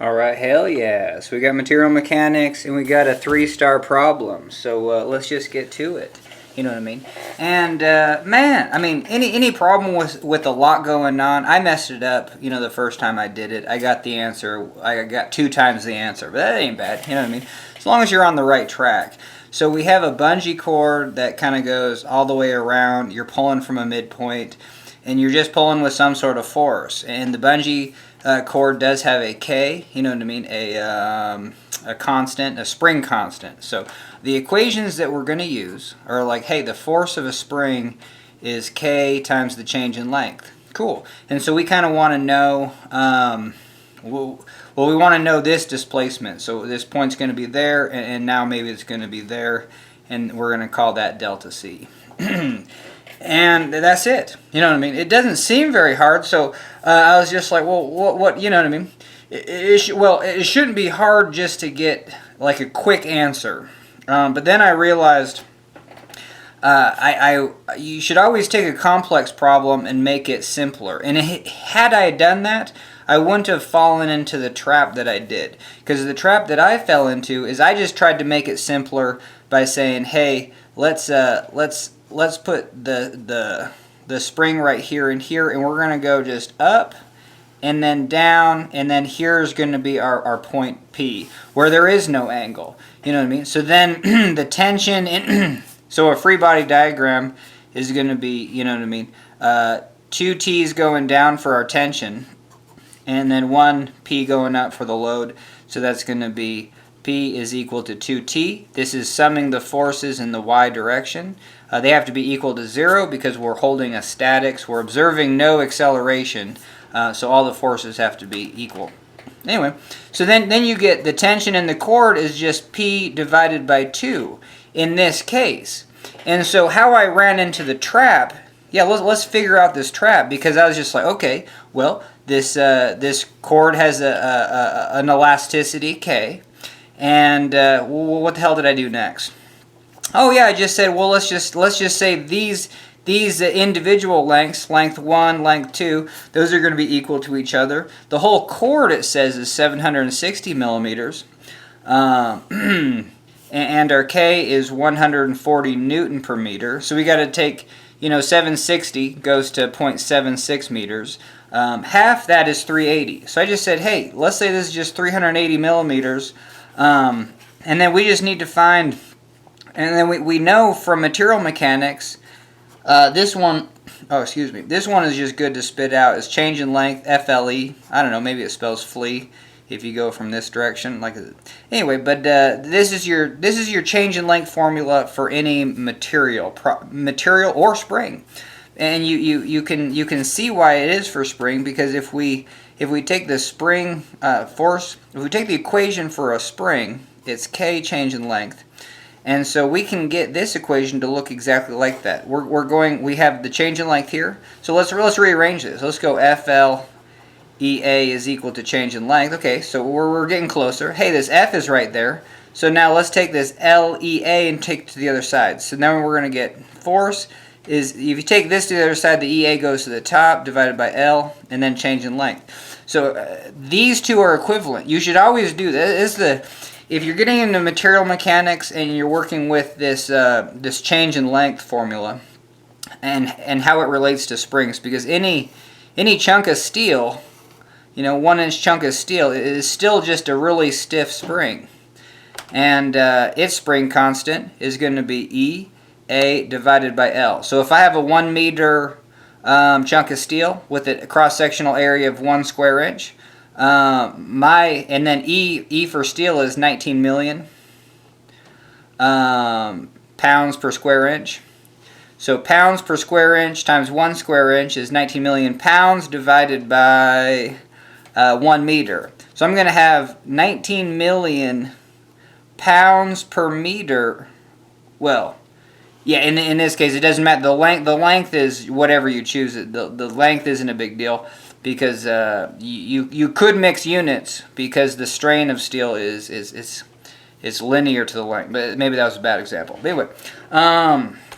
All right, hell yeah. So we got material mechanics and we got a 3-star problem. So let's just get to it. You know what I mean? And man, I mean, any problem with a lot going on, I messed it up. You know, the first time I did it, I got the answer. I got 2 times the answer, but that ain't bad. You know what I mean? As long as you're on the right track. So we have a bungee cord that kind of goes all the way around. You're pulling from a midpoint, and you're just pulling with some sort of force. And the bungee cord does have a K, you know what I mean, a constant, a spring constant. So the equations that we're going to use are like, hey, the force of a spring is K times the change in length. Cool. And so we kind of want to know, well, we want to know this displacement. So this point's going to be there, and now maybe it's going to be there, and we're going to call that delta C. And that's it. You know what I mean? It doesn't seem very hard, so I was just like, well, what you know what I mean? It shouldn't be hard just to get like a quick answer. But then I realized you should always take a complex problem and make it simpler. And had I done that, I wouldn't have fallen into the trap that I did. Because the trap that I fell into is I just tried to make it simpler by saying, hey, let's put the spring right here and here, and we're going to go just up and then down, and then here's going to be our point P, where there is no angle. You know what I mean? So then the tension in so a free body diagram is going to be, you know what I mean, 2 T's going down for our tension, and then 1 P going up for the load. So that's going to be P is equal to 2T. This is summing the forces in the y direction. They have to be equal to 0 because we're holding a statics. We're observing no acceleration, so all the forces have to be equal. Anyway, so then you get the tension in the cord is just P divided by 2 in this case. And so how I ran into the trap, yeah, let's figure out this trap, because I was just like, okay, well, this cord has an elasticity, K. And what the hell did I do next? Oh yeah, I just said, well, let's just say these individual lengths, length 1, length 2, those are going to be equal to each other. The whole cord, it says, is 760 millimeters. And our K is 140 Newton per meter. So we got to take, 760 goes to 0.76 meters. Half that is 380. So I just said, hey, let's say this is just 380 millimeters. And then we just need to find, and then we know from material mechanics, this one is just good to spit out. It's change in length, FLE. I don't know, maybe it spells flea if you go from this direction. Anyway, but this is your change in length formula for any material or spring. And you can see why it is for spring, because if we take the spring force, if we take the equation for a spring, it's K change in length. And so we can get this equation to look exactly like that. We have the change in length here. So let's rearrange this. Let's go FLEA is equal to change in length. Okay, so we're getting closer. Hey, this F is right there. So now let's take this LEA and take it to the other side. So now we're going to get force is, if you take this to the other side, the EA goes to the top, divided by L, and then change in length. So these two are equivalent. You should always do this. If you're getting into material mechanics and you're working with this this change in length formula and how it relates to springs, because any chunk of steel, 1-inch chunk of steel, is still just a really stiff spring, and its spring constant is going to be E A divided by L. So if I have a 1 meter chunk of steel with a cross-sectional area of 1 square inch, and then E for steel is 19 million pounds per square inch. So pounds per square inch times 1 square inch is 19 million pounds divided by 1 meter. So I'm going to have 19 million pounds per meter. Well, yeah, in this case, it doesn't matter. The length is whatever you choose. The length isn't a big deal, because you could mix units, because the strain of steel is linear to the length. But maybe that was a bad example. But anyway,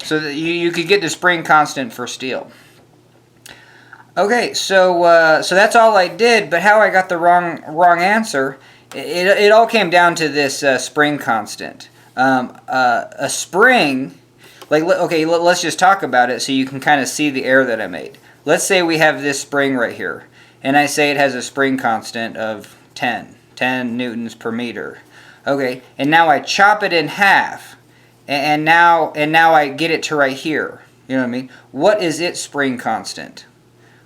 so that you could get the spring constant for steel. Okay, so that's all I did, but how I got the wrong answer, it all came down to this spring constant. A spring, like, okay, let's just talk about it so you can kind of see the error that I made. Let's say we have this spring right here, and I say it has a spring constant of 10 newtons per meter. Okay, and now I chop it in half, and now I get it to right here. You know what I mean? What is its spring constant?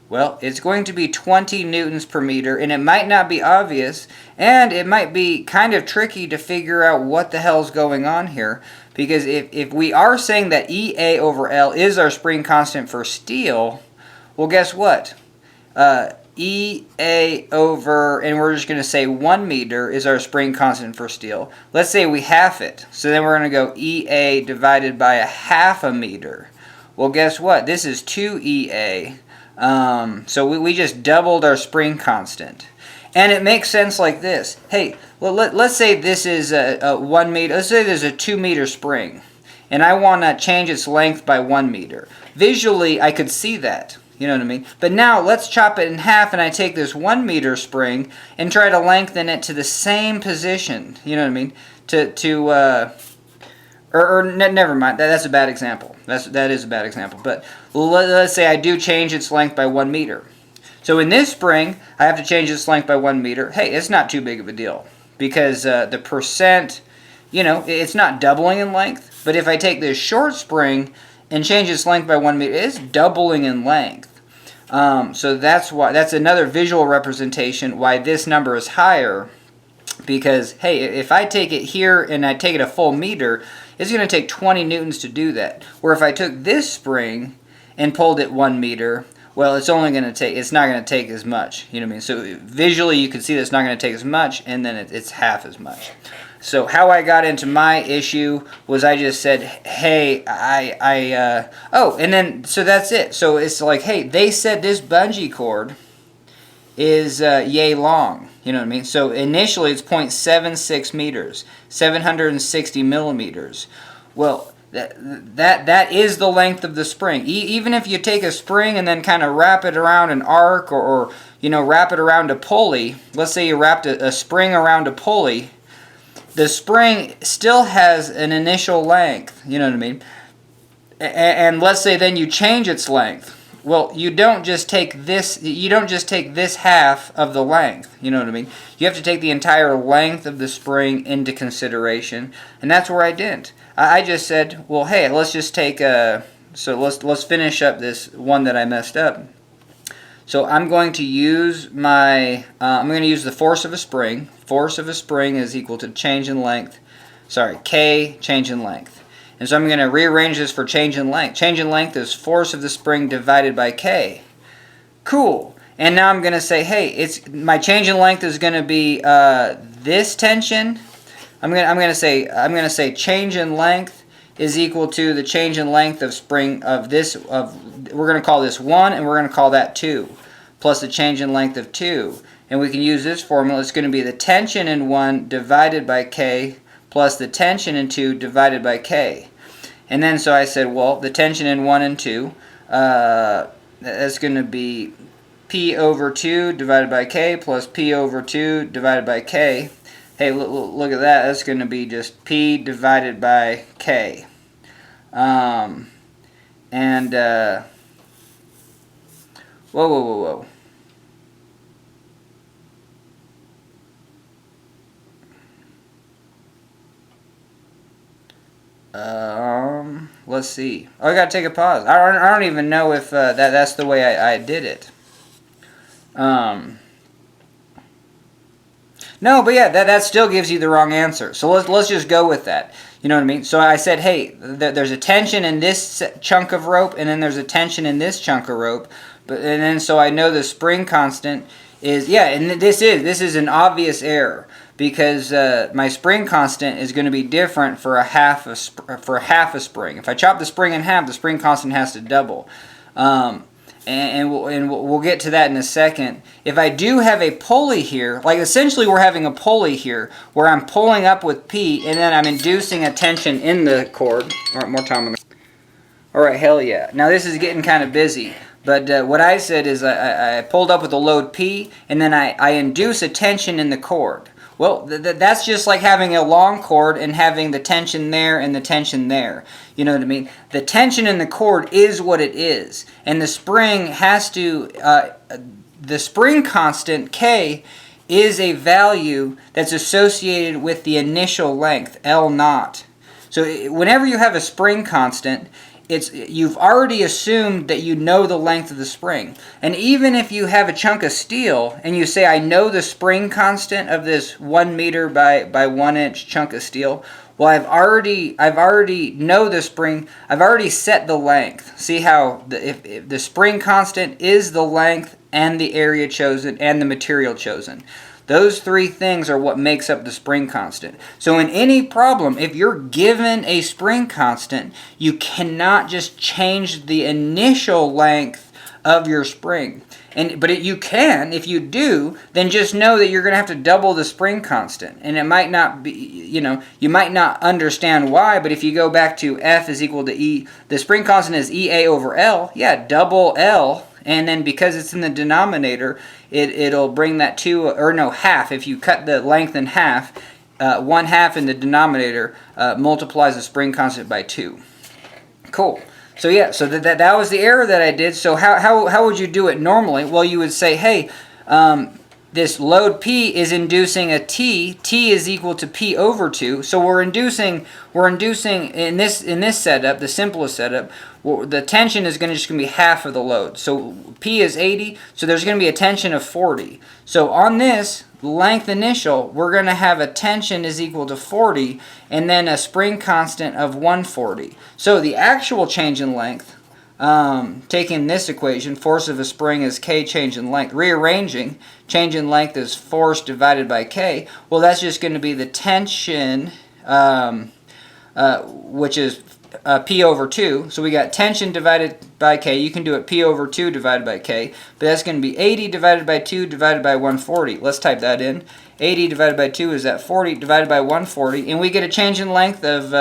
Well, it's going to be 20 newtons per meter, and it might not be obvious, and it might be kind of tricky to figure out what the hell's going on here, because if we are saying that EA over L is our spring constant for steel, well, guess what? EA over, and we're just going to say 1 meter is our spring constant for steel. Let's say we half it, so then we're going to go EA divided by a half a meter. Well, guess what? This is 2EA. So we just doubled our spring constant. And it makes sense like this. Hey, let's say this is a 1 meter. Let's say there's a 2 meter spring. And I want to change its length by 1 meter. Visually, I could see that. You know what I mean? But now, let's chop it in half, and I take this 1 meter spring and try to lengthen it to the same position. You know what I mean? Never mind. That's a bad example. That is a bad example. But let's say I do change its length by 1 meter. So in this spring, I have to change its length by 1 meter. Hey, it's not too big of a deal because the percent, you know, it's not doubling in length. But if I take this short spring and change its length by 1 meter, it's doubling in length. So that's another visual representation why this number is higher. Because, hey, if I take it here and I take it a full meter, it's going to take 20 newtons to do that. Where if I took this spring and pulled it 1 meter, well, it's not going to take as much. You know what I mean? So visually you can see that it's not going to take as much, and then it's half as much. So how I got into my issue was I just said, hey, and then, so that's it. So it's like, hey, they said this bungee cord is yay long. You know what I mean? So initially it's 0.76 meters, 760 millimeters. Well, that is the length of the spring. Even if you take a spring and then kind of wrap it around an arc or you know, wrap it around a pulley. Let's say you wrapped a spring around a pulley. The spring still has an initial length. You know what I mean? And let's say then you change its length. Well, you don't just take this half of the length, you know what I mean? You have to take the entire length of the spring into consideration, and that's where I didn't. I just said, well, hey, let's just take let's finish up this one that I messed up. So I'm going to use the force of a spring. Force of a spring is equal to change in length. K change in length. And so I'm going to rearrange this for change in length. Change in length is force of the spring divided by K. Cool. And now I'm going to say, hey, my change in length is going to be this tension. I'm going to say change in length is equal to the change in length of spring we're going to call this 1 and we're going to call that 2 plus the change in length of 2. And we can use this formula. It's going to be the tension in 1 divided by K plus the tension in 2 divided by K. And then so I said, well, the tension in 1 and 2, that's going to be P over 2 divided by K plus P over 2 divided by K. Hey, look at that. That's going to be just P divided by K. Whoa. Let's see. Oh, I gotta take a pause. I don't even know if that's the way I did it. No, but yeah, that still gives you the wrong answer. So let's just go with that. You know what I mean? So I said, hey, there's a tension in this chunk of rope, and then there's a tension in this chunk of rope. And then so I know the spring constant is, yeah, and this is an obvious error. Because my spring constant is going to be different for a half a spring. If I chop the spring in half, the spring constant has to double. And we'll get to that in a second. If I do have a pulley here, like essentially we're having a pulley here where I'm pulling up with P and then I'm inducing a tension in the cord. All right, more time on the. All right, hell yeah. Now this is getting kind of busy. But what I said is I pulled up with a load P, and then I induce a tension in the cord. Well, that's just like having a long cord and having the tension there and the tension there. You know what I mean? The tension in the cord is what it is. And the spring has to, the spring constant, K, is a value that's associated with the initial length, L naught. So whenever you have a spring constant, you've already assumed that you know the length of the spring. And even if you have a chunk of steel and you say, I know the spring constant of this 1 meter by 1 inch chunk of steel, well, I've already know the spring. I've already set the length. See how if the spring constant is the length and the area chosen and the material chosen. Those three things are what makes up the spring constant. So in any problem, if you're given a spring constant, you cannot just change the initial length of your spring. But you can. If you do, then just know that you're going to have to double the spring constant. And it might not be, you might not understand why, but if you go back to F is equal to E, the spring constant is EA over L. Yeah, double L. And then because it's in the denominator, it'll bring that to, or no, half. If you cut the length in half, 1/2 in the denominator multiplies the spring constant by 2. Cool. So yeah, so that was the error that I did. So how would you do it normally? Well, you would say, hey, this load P is inducing a T. T is equal to P over 2. So we're inducing in this setup, the simplest setup, the tension is just going to be half of the load. So P is 80, so there's going to be a tension of 40. So on this length initial, we're going to have a tension is equal to 40 and then a spring constant of 140. So the actual change in length, taking this equation, force of a spring is K change in length. Rearranging, change in length is force divided by K. Well, that's just going to be the tension, which is P over 2. So we got tension divided by K. You can do it P over 2 divided by K. But that's going to be 80 divided by 2 divided by 140. Let's type that in. 80 divided by 2 is that 40 divided by 140. And we get a change in length of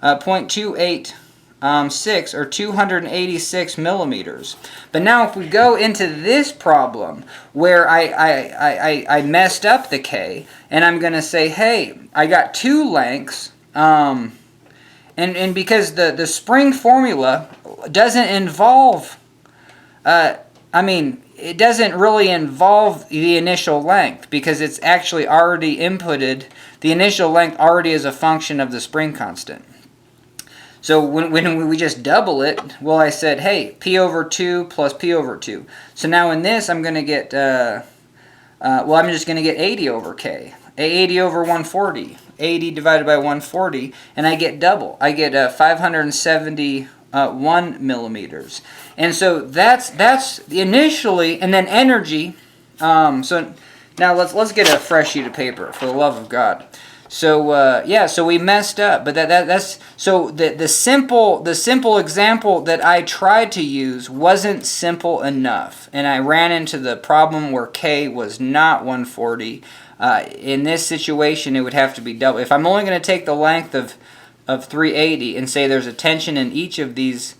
0.286 or 286 millimeters. But now if we go into this problem where I messed up the K, and I'm going to say, hey, I got two lengths, and because the spring formula doesn't involve, it doesn't really involve the initial length because it's actually already inputted. The initial length already is a function of the spring constant. So when we just double it, well, I said, hey, P over 2 plus P over 2. So now in this, I'm going to get, I'm just going to get 80 over K. 80 over 140. 80 divided by 140, and I get double. I get 571 millimeters. And so that's initially, and then energy. So now let's get a fresh sheet of paper, for the love of God. So so we messed up, but that's so the simple example that I tried to use wasn't simple enough, and I ran into the problem where K was not 140. In this situation, it would have to be double. If I'm only going to take the length of 380 and say there's a tension in each of these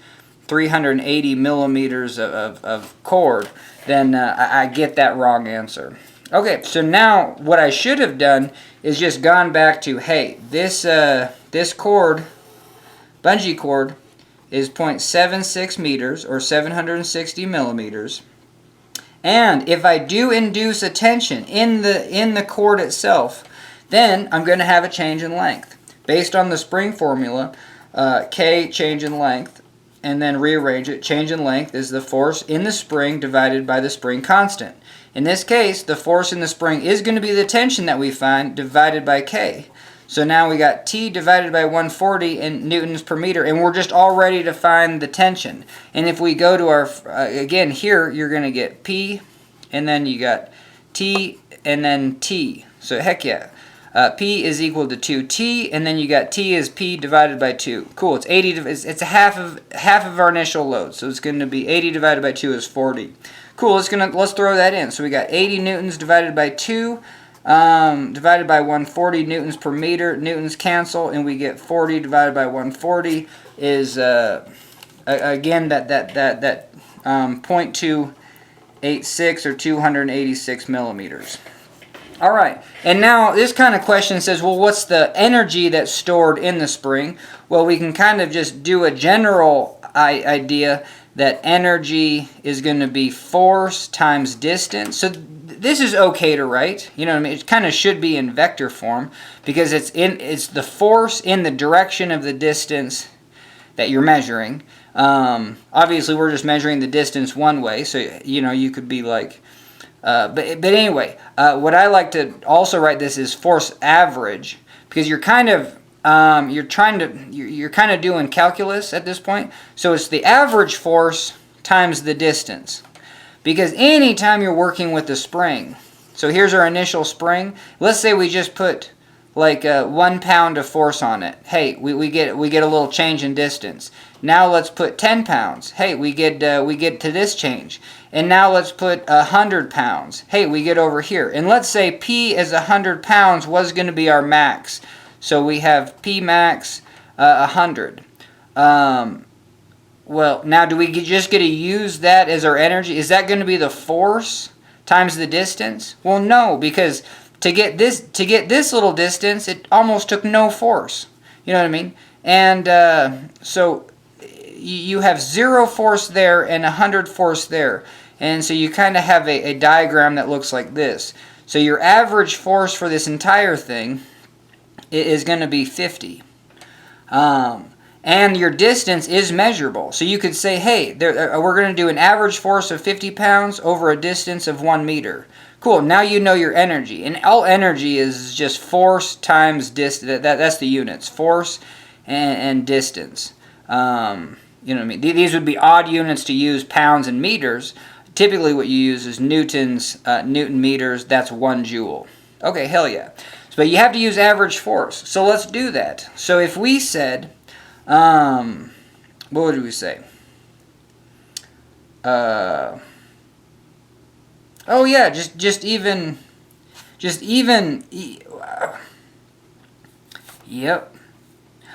380 millimeters of cord, then I get that wrong answer. Okay, so now what I should have done is just gone back to, hey, this cord, bungee cord, is 0.76 meters or 760 millimeters. And if I do induce a tension in the cord itself, then I'm going to have a change in length. Based on the spring formula, K change in length, and then rearrange it. Change in length is the force in the spring divided by the spring constant. In this case, the force in the spring is going to be the tension that we find divided by K. So now we got T divided by 140 in newtons per meter, and we're just all ready to find the tension. And if we go to our, again here, you're going to get P, and then you got T, and then T. So heck yeah. P is equal to 2T, and then you got T is P divided by 2. Cool, it's 80. It's a half of our initial load, so it's going to be 80 divided by 2 is 40. Cool, let's throw that in. So we got 80 newtons divided by 2. Divided by 140 newtons per meter. Newtons cancel, and we get 40 divided by 140 is again that 0.286 or 286 millimeters. All right, and now this kind of question says, well, what's the energy that's stored in the spring? Well, we can kind of just do a general idea that energy is going to be force times distance. So this is okay to write. You know what I mean? It kind of should be in vector form because it's the force in the direction of the distance that you're measuring. Obviously, we're just measuring the distance one way, so you could be like. But anyway, what I like to also write this is force average because you're kind of doing calculus at this point. So it's the average force times the distance, because anytime you're working with the spring. So here's our initial spring. Let's say we just put like 1 pound of force on it. Hey, we get a little change in distance. Now let's put 10 pounds. Hey, we get to this change. And now let's put 100 pounds. Hey, we get over here. And let's say P is 100 pounds was going to be our max. So we have P max 100. Well, now do we just get to use that as our energy? Is that going to be the force times the distance? Well, no, because to get this little distance, it almost took no force. You know what I mean? And so you have 0 force there and 100 force there. And so you kind of have a diagram that looks like this. So your average force for this entire thing is going to be 50. And your distance is measurable. So you could say, hey, we're going to do an average force of 50 pounds over a distance of 1 meter. Cool, now you know your energy. And all energy is just force times distance. That's the units, force and distance. You know what I mean? These would be odd units to use, pounds and meters. Typically what you use is newtons, newton meters. That's 1 joule. Okay, hell yeah. But you have to use average force. So let's do that. So if we said, what would we say? Oh yeah, just even. Yep.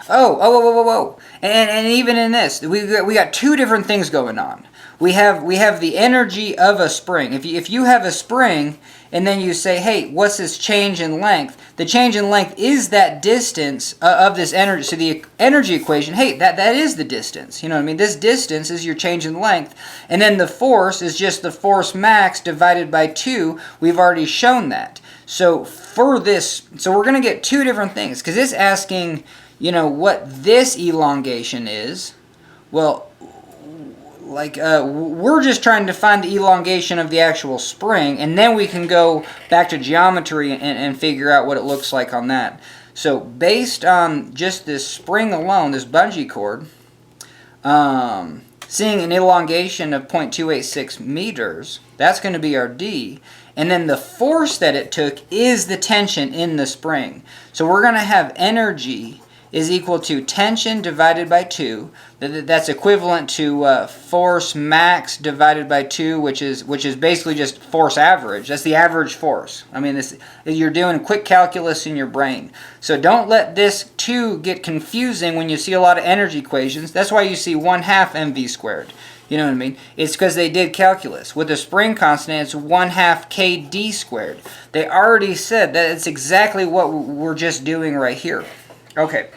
Oh. And even in this, we got 2 different things going on. We have the energy of a spring. If you have a spring and then you say, hey, what's this change in length? The change in length is that distance of this energy. So the energy equation, hey, that is the distance. You know what I mean? This distance is your change in length. And then the force is just the force max divided by 2. We've already shown that. So for this, so we're going to get 2 different things. Because it's asking, what this elongation is. Well, we're just trying to find the elongation of the actual spring, and then we can go back to geometry and figure out what it looks like on that. So based on just this spring alone, this bungee cord, seeing an elongation of 0.286 meters, that's going to be our D. And then the force that it took is the tension in the spring. So we're going to have energy is equal to tension divided by 2. That's equivalent to force max divided by 2, which is basically just force average. That's the average force. I mean, you're doing quick calculus in your brain. So don't let this 2 get confusing when you see a lot of energy equations. That's why you see 1/2 mv squared. You know what I mean? It's because they did calculus. With the spring constant, it's 1/2 kd squared. They already said that it's exactly what we're just doing right here. Okay.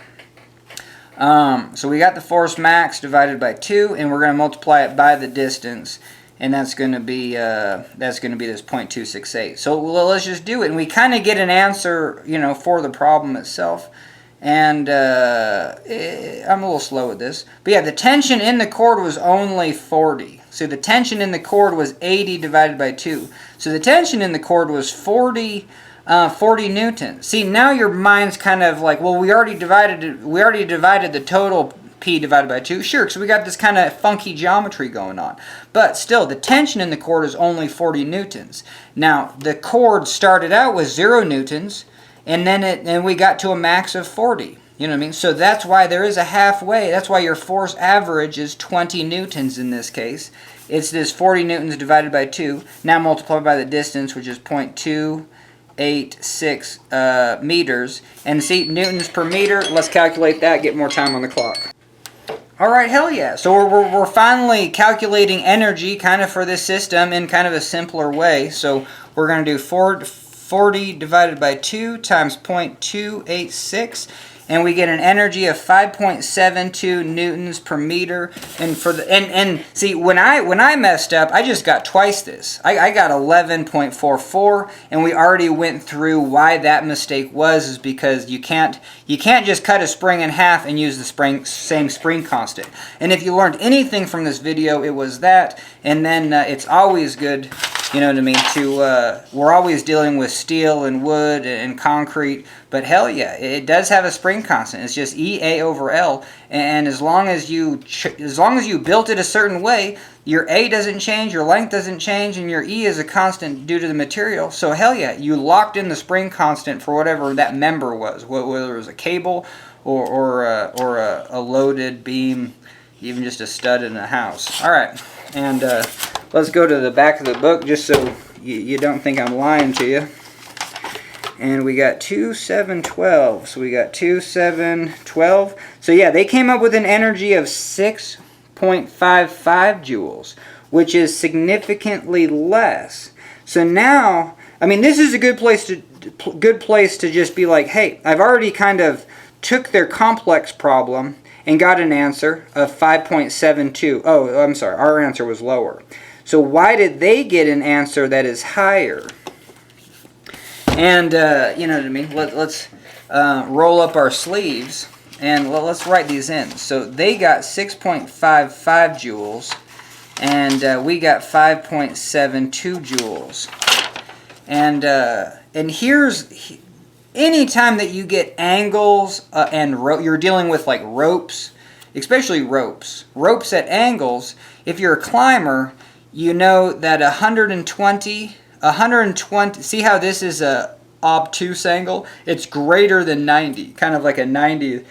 So we got the force max divided by 2, and we're going to multiply it by the distance, and that's going to be this 0.268. So let's just do it, and we kind of get an answer, for the problem itself. And I'm a little slow with this, but yeah, the tension in the cord was only 40. So the tension in the cord was 80 divided by 2. So the tension in the cord was 40 newtons. See, now your mind's kind of like, well, we already divided the total P divided by 2. Sure, so we got this kind of funky geometry going on. But still, the tension in the cord is only 40 newtons. Now, the cord started out with 0 newtons, and then we got to a max of 40. You know what I mean? So that's why there is a halfway. That's why your force average is 20 newtons in this case. It's this 40 newtons divided by 2. Now multiplied by the distance, which is 0.286 meters. And see, newtons per meter, let's calculate that, get more time on the clock. All right, hell yeah. So we're finally calculating energy kind of for this system in kind of a simpler way. So we're going to do 40 divided by 2 times 0.286. And we get an energy of 5.72 newtons per meter. And for the and see, when I messed up, I just got twice this. I got 11.44, and we already went through why that mistake was, is because you can't just cut a spring in half and use the same spring constant. And if you learned anything from this video, it was that. And then it's always good, you know what I mean, we're always dealing with steel and wood and concrete, but hell yeah, it does have a spring constant. It's just EA over L, and as long as you built it a certain way, your A doesn't change, your length doesn't change, and your E is a constant due to the material. So hell yeah, you locked in the spring constant for whatever that member was, whether it was a cable or a loaded beam, even just a stud in a house. All right, and let's go to the back of the book just so you don't think I'm lying to you. And we got 2, 7, 12. So we got 2, 7, 12. So yeah, they came up with an energy of 6.55 joules, which is significantly less. So now, I mean, this is a good place to just be like, hey, I've already kind of took their complex problem and got an answer of 5.72. Oh, I'm sorry, our answer was lower. So why did they get an answer that is higher? And, you know what I mean, let's roll up our sleeves and let's write these in. So they got 6.55 joules, and we got 5.72 joules. And here's, anytime that you get angles and you're dealing with like ropes, especially ropes at angles, if you're a climber, you know that 120, see how this is a obtuse angle? It's greater than 90, kind of like a 90.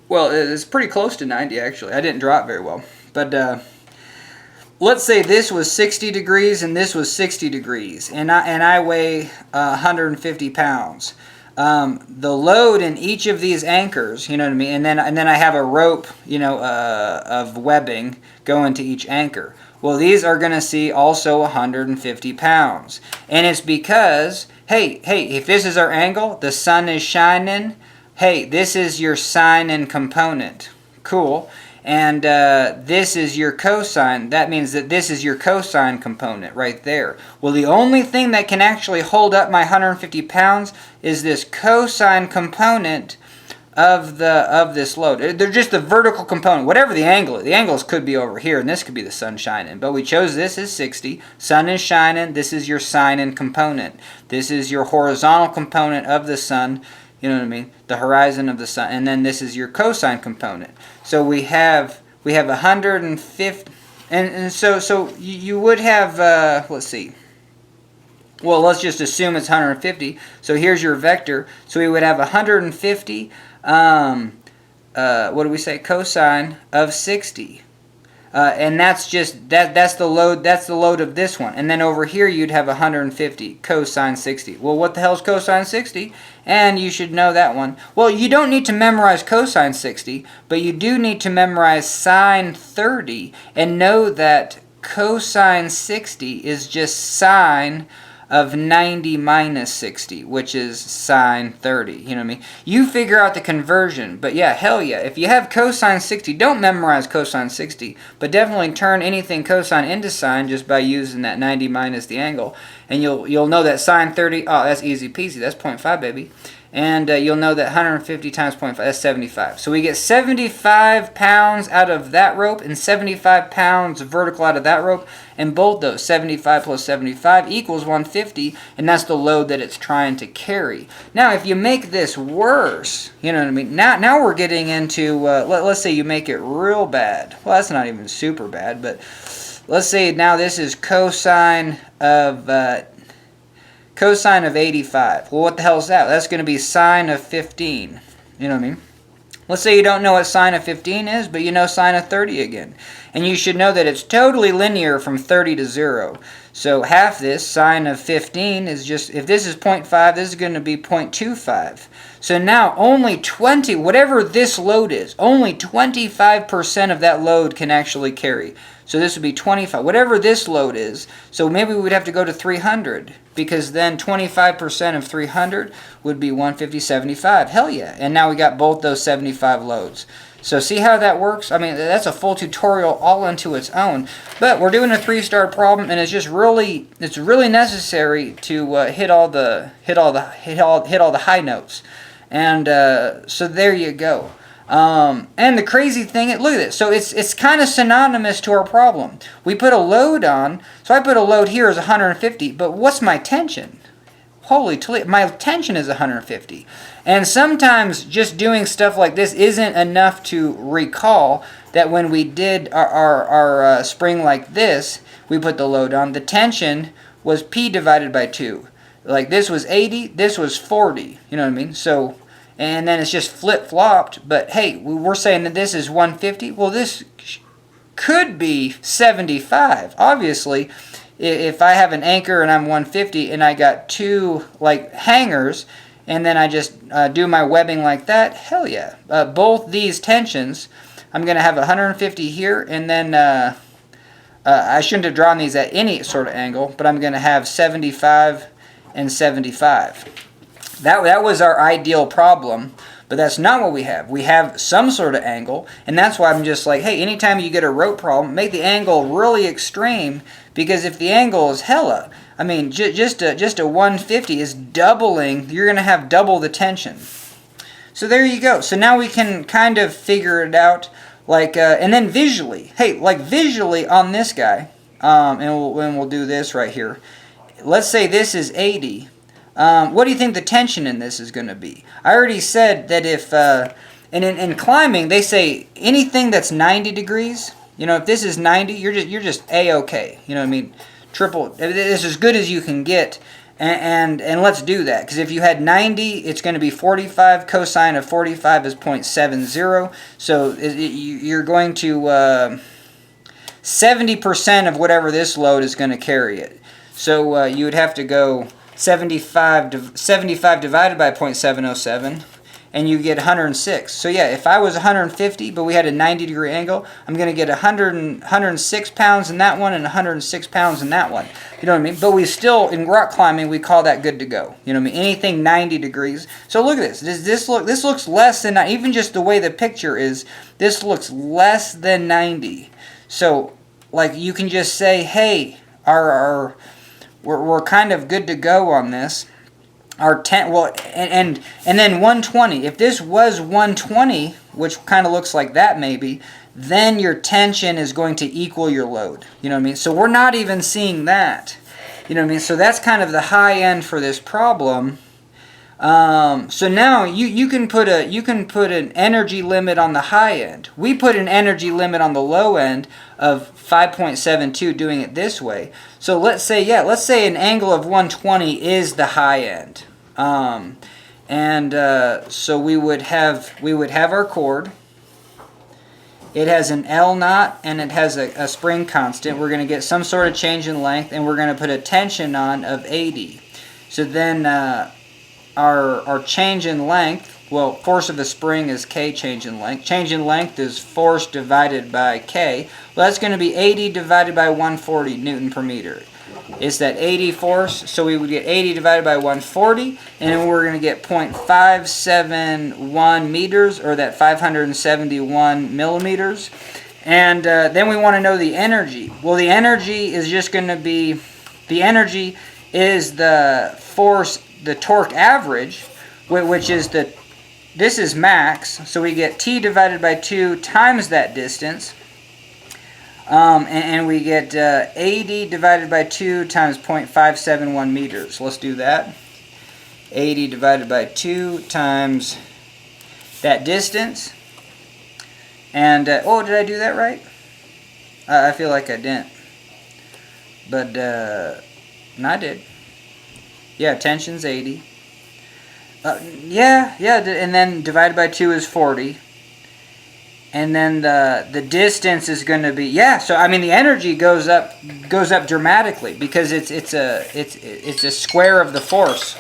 Well, it's pretty close to 90 actually. I didn't draw it very well. But let's say this was 60 degrees and this was 60 degrees, and I weigh 150 pounds. The load in each of these anchors, you know what I mean, and then I have a rope, you know, of webbing going to each anchor. Well, these are going to see also 150 pounds. And it's because, hey, if this is our angle, the sun is shining, hey, this is your sine and component. Cool. And this is your cosine. That means that this is your cosine component right there. Well, the only thing that can actually hold up my 150 pounds is this cosine component of this load. They're just the vertical component, whatever the angle is. The angles could be over here, and this could be the sun shining. But we chose this as 60. Sun is shining. This is your sine and component. This is your horizontal component of the sun. You know what I mean? The horizon of the sun. And then this is your cosine component. So we have 150. And so you would have, let's see. Well, let's just assume it's 150. So here's your vector. So we would have 150. What do we say? Cosine of 60. And that's just that's the load of this one. And then over here you'd have 150 cosine 60. Well, what the hell is cosine 60? And you should know that one. Well, you don't need to memorize cosine 60, but you do need to memorize sine 30 and know that cosine 60 is just sine of 90 minus 60, which is sine 30. You know what I mean? You figure out the conversion. But yeah, hell yeah. If you have cosine 60, don't memorize cosine 60, but definitely turn anything cosine into sine just by using that 90 minus the angle. And you'll know that sine 30, oh, that's easy peasy. That's 0.5, baby. And you'll know that 150 times 0.5, that's 75. So we get 75 pounds out of that rope and 75 pounds vertical out of that rope. And both those, 75 plus 75 equals 150. And that's the load that it's trying to carry. Now, if you make this worse, you know what I mean? Now we're getting into, let's say you make it real bad. Well, that's not even super bad, but let's say now this is cosine of 85. Well, what the hell is that? That's going to be sine of 15. You know what I mean? Let's say you don't know what sine of 15 is, but you know sine of 30 again. And you should know that it's totally linear from 30 to 0. So half this, sine of 15, is just, if this is 0.5, this is going to be 0.25. So now only 20, whatever this load is, only 25% of that load can actually carry. So this would be 25, whatever this load is. So maybe we would have to go to 300, because then 25% of 300 would be 150/75. Hell yeah. And now we got both those 75 loads. So see how that works? I mean, that's a full tutorial all unto its own. But we're doing a 3-star problem, and it's just really, it's really necessary to hit all the high notes. And so there you go. And the crazy thing, look at this. So it's kind of synonymous to our problem. We put a load on. So I put a load here as 150. But what's my tension? Holy Toledo, my tension is 150. And sometimes just doing stuff like this isn't enough to recall that when we did our spring like this, we put the load on. The tension was P divided by 2. Like this was 80, this was 40. You know what I mean? So, and then it's just flip-flopped. But hey, we're saying that this is 150. Well, this could be 75. Obviously, if I have an anchor and I'm 150 and I got 2 like hangers, and then I just do my webbing like that, hell yeah. Both these tensions, I'm going to have 150 here, and then I shouldn't have drawn these at any sort of angle, but I'm going to have 75 and 75. That was our ideal problem, but that's not what we have. We have some sort of angle, and that's why I'm just like, hey, anytime you get a rote problem, make the angle really extreme, because if the angle is hella, I mean, just a 150 is doubling, you're going to have double the tension. So there you go. So now we can kind of figure it out, like, and then visually, hey, like visually on this guy, and we'll do this right here. Let's say this is 80. What do you think the tension in this is going to be? I already said that if, and in climbing, they say anything that's 90 degrees, you know, if this is 90, you're just A-okay. You know what I mean? Triple, it's as good as you can get, and let's do that. Because if you had 90, it's going to be 45. Cosine of 45 is 0.70. So you're going to, 70% of whatever this load is going to carry it. So you would have to go 75 divided by 0.707, and you get 106. So yeah, if I was 150, but we had a 90-degree angle, I'm going to get 106 pounds in that one and 106 pounds in that one. You know what I mean? But we still, in rock climbing, we call that good to go. You know what I mean? Anything 90 degrees. So look at this. This looks less than, even just the way the picture is, this looks less than 90. So, like, you can just say, hey, we're kind of good to go on this. Our and then 120. If this was 120, which kind of looks like that maybe, then your tension is going to equal your load. You know what I mean? So we're not even seeing that. You know what I mean? So that's kind of the high end for this problem. So now you can put an energy limit on the high end. We put an energy limit on the low end of 5.72, doing it this way. So let's say an angle of 120 is the high end. So we would have our cord. It has an L knot and it has a spring constant. We're going to get some sort of change in length, and we're going to put a tension on of 80. So then our change in length, well, force of the spring is K change in length. Change in length is force divided by K. Well, that's going to be 80 divided by 140 Newton per meter. It's that 80 force, so we would get 80 divided by 140, and then we're going to get 0.571 meters, or that 571 millimeters. And then we want to know the energy. Well, the energy is just going to be, the energy is the force, the torque average, which is this is max, so we get T divided by 2 times that distance, and we get 80 divided by 2 times 0.571 meters. Let's do that. 80 divided by 2 times that distance, and oh, did I do that right? I feel like I didn't, but no, I did. Yeah, tension's 80. Yeah, and then divided by 2 is 40. And then the distance is going to be, yeah, so I mean the energy goes up dramatically because it's a square of the force.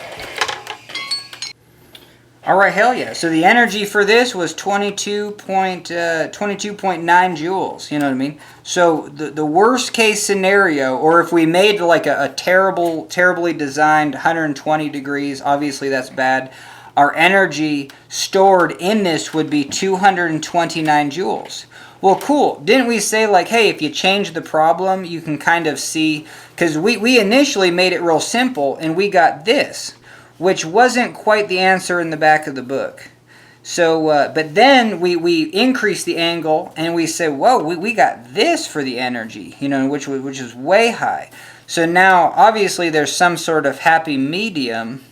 All right, hell yeah. So the energy for this was 22.9 joules, you know what I mean? So the worst case scenario, or if we made like a terribly designed 120 degrees, obviously that's bad, our energy stored in this would be 229 joules. Well, cool. Didn't we say, like, hey, if you change the problem, you can kind of see, because we initially made it real simple, and we got this, which wasn't quite the answer in the back of the book. So, but then we increased the angle, and we said, whoa, we got this for the energy, you know, which is way high. So now, obviously, there's some sort of happy medium.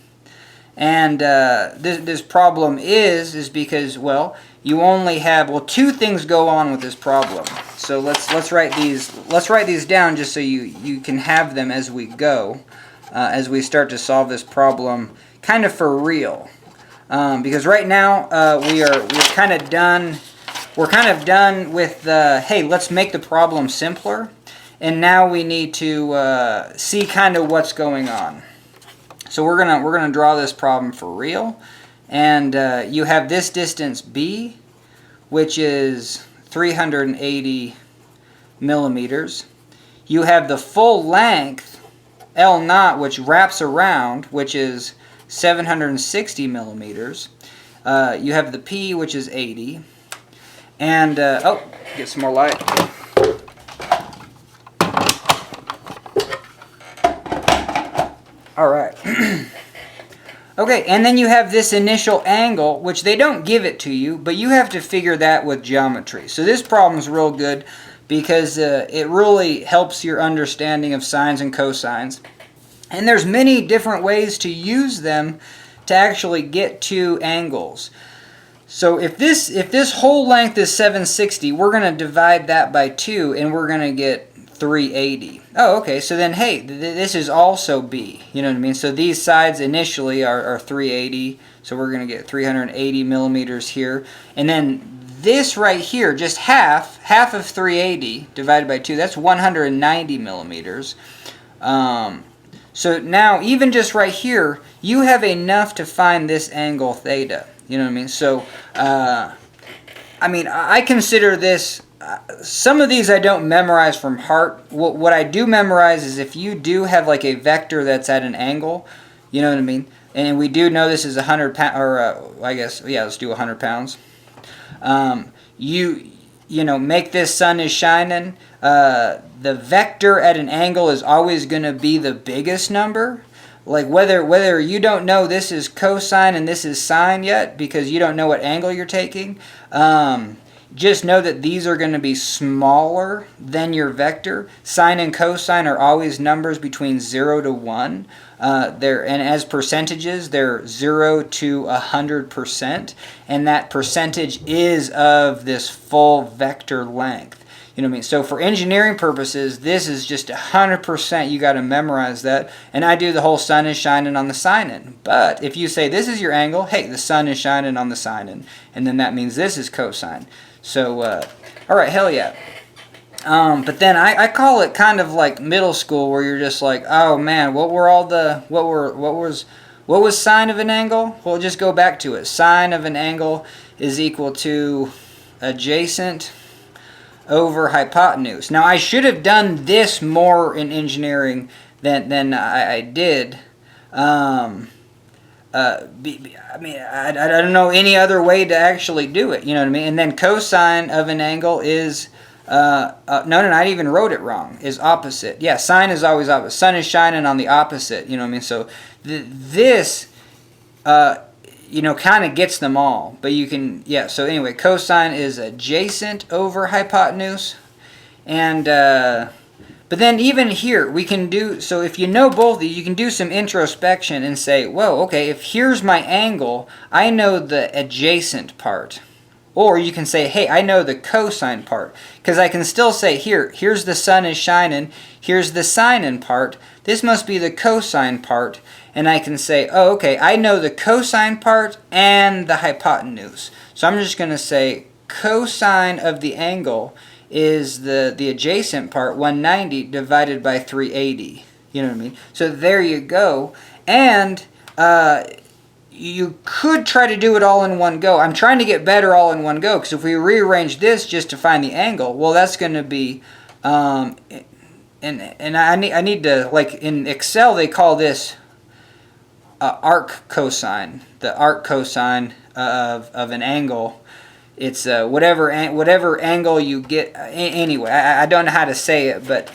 And this problem is because, well, you only have, well, two things go on with this problem. So let's write these down just so you can have them as we go, as we start to solve this problem kind of for real. Because right now we're kind of done. We're kind of done with hey, let's make the problem simpler, and now we need to see kind of what's going on. So we're gonna draw this problem for real, and you have this distance b, which is 380 millimeters. You have the full length L naught, which wraps around, which is 760 millimeters. You have the p, which is 80, and oh, get some more light. All right. Okay, and then you have this initial angle, which they don't give it to you, but you have to figure that with geometry. So this problem's real good because it really helps your understanding of sines and cosines. And there's many different ways to use them to actually get to angles. So if this whole length is 760, we're going to divide that by 2, and we're going to get 380. Oh, okay, so then, hey, this is also b. You know what I mean? So these sides initially are 380, so we're going to get 380 millimeters here. And then this right here, just half of 380 divided by 2, that's 190 millimeters. So now, even just right here, you have enough to find this angle theta. You know what I mean? So, I mean, I consider this, some of these I don't memorize from heart. What I do memorize is if you do have like a vector that's at an angle, you know what I mean? And we do know this is 100 pounds, or I guess, yeah, let's do 100 pounds. You know, make this sun is shining. The vector at an angle is always going to be the biggest number. Like whether you don't know this is cosine and this is sine yet because you don't know what angle you're taking, just know that these are going to be smaller than your vector. Sine and cosine are always numbers between 0 to 1. And as percentages, they're 0 to 100%, and that percentage is of this full vector length. You know what I mean? So for engineering purposes, this is just 100%. You got to memorize that. And I do the whole sun is shining on the sinin. But if you say this is your angle, hey, the sun is shining on the sinin, and then that means this is cosine. So, all right, hell yeah. But then I call it kind of like middle school, where you're just like, oh man, what was sine of an angle? Well, just go back to it. Sine of an angle is equal to adjacent over hypotenuse. Now I should have done this more in engineering than I did. I mean, I don't know any other way to actually do it. You know what I mean? And then cosine of an angle is no, I even wrote it wrong. Is opposite. Yeah, sine is always opposite. Sun is shining on the opposite. You know what I mean? So this, you know, kind of gets them all. But you can, yeah. So anyway, cosine is adjacent over hypotenuse, and but then even here we can do. So if you know both of these, you can do some introspection and say, whoa, okay, if here's my angle, I know the adjacent part. Or you can say, hey, I know the cosine part. Because I can still say, here's the sun is shining, here's the sinin part, this must be the cosine part. And I can say, okay, I know the cosine part and the hypotenuse. So I'm just going to say cosine of the angle is the adjacent part, 190, divided by 380. You know what I mean? So there you go. And you could try to do it all in one go. I'm trying to get better all in one go, because if we rearrange this just to find the angle, well, that's going to be, and I need to, like in Excel, they call this arc cosine, the arc cosine of an angle. It's whatever angle you get. Anyway, I don't know how to say it, but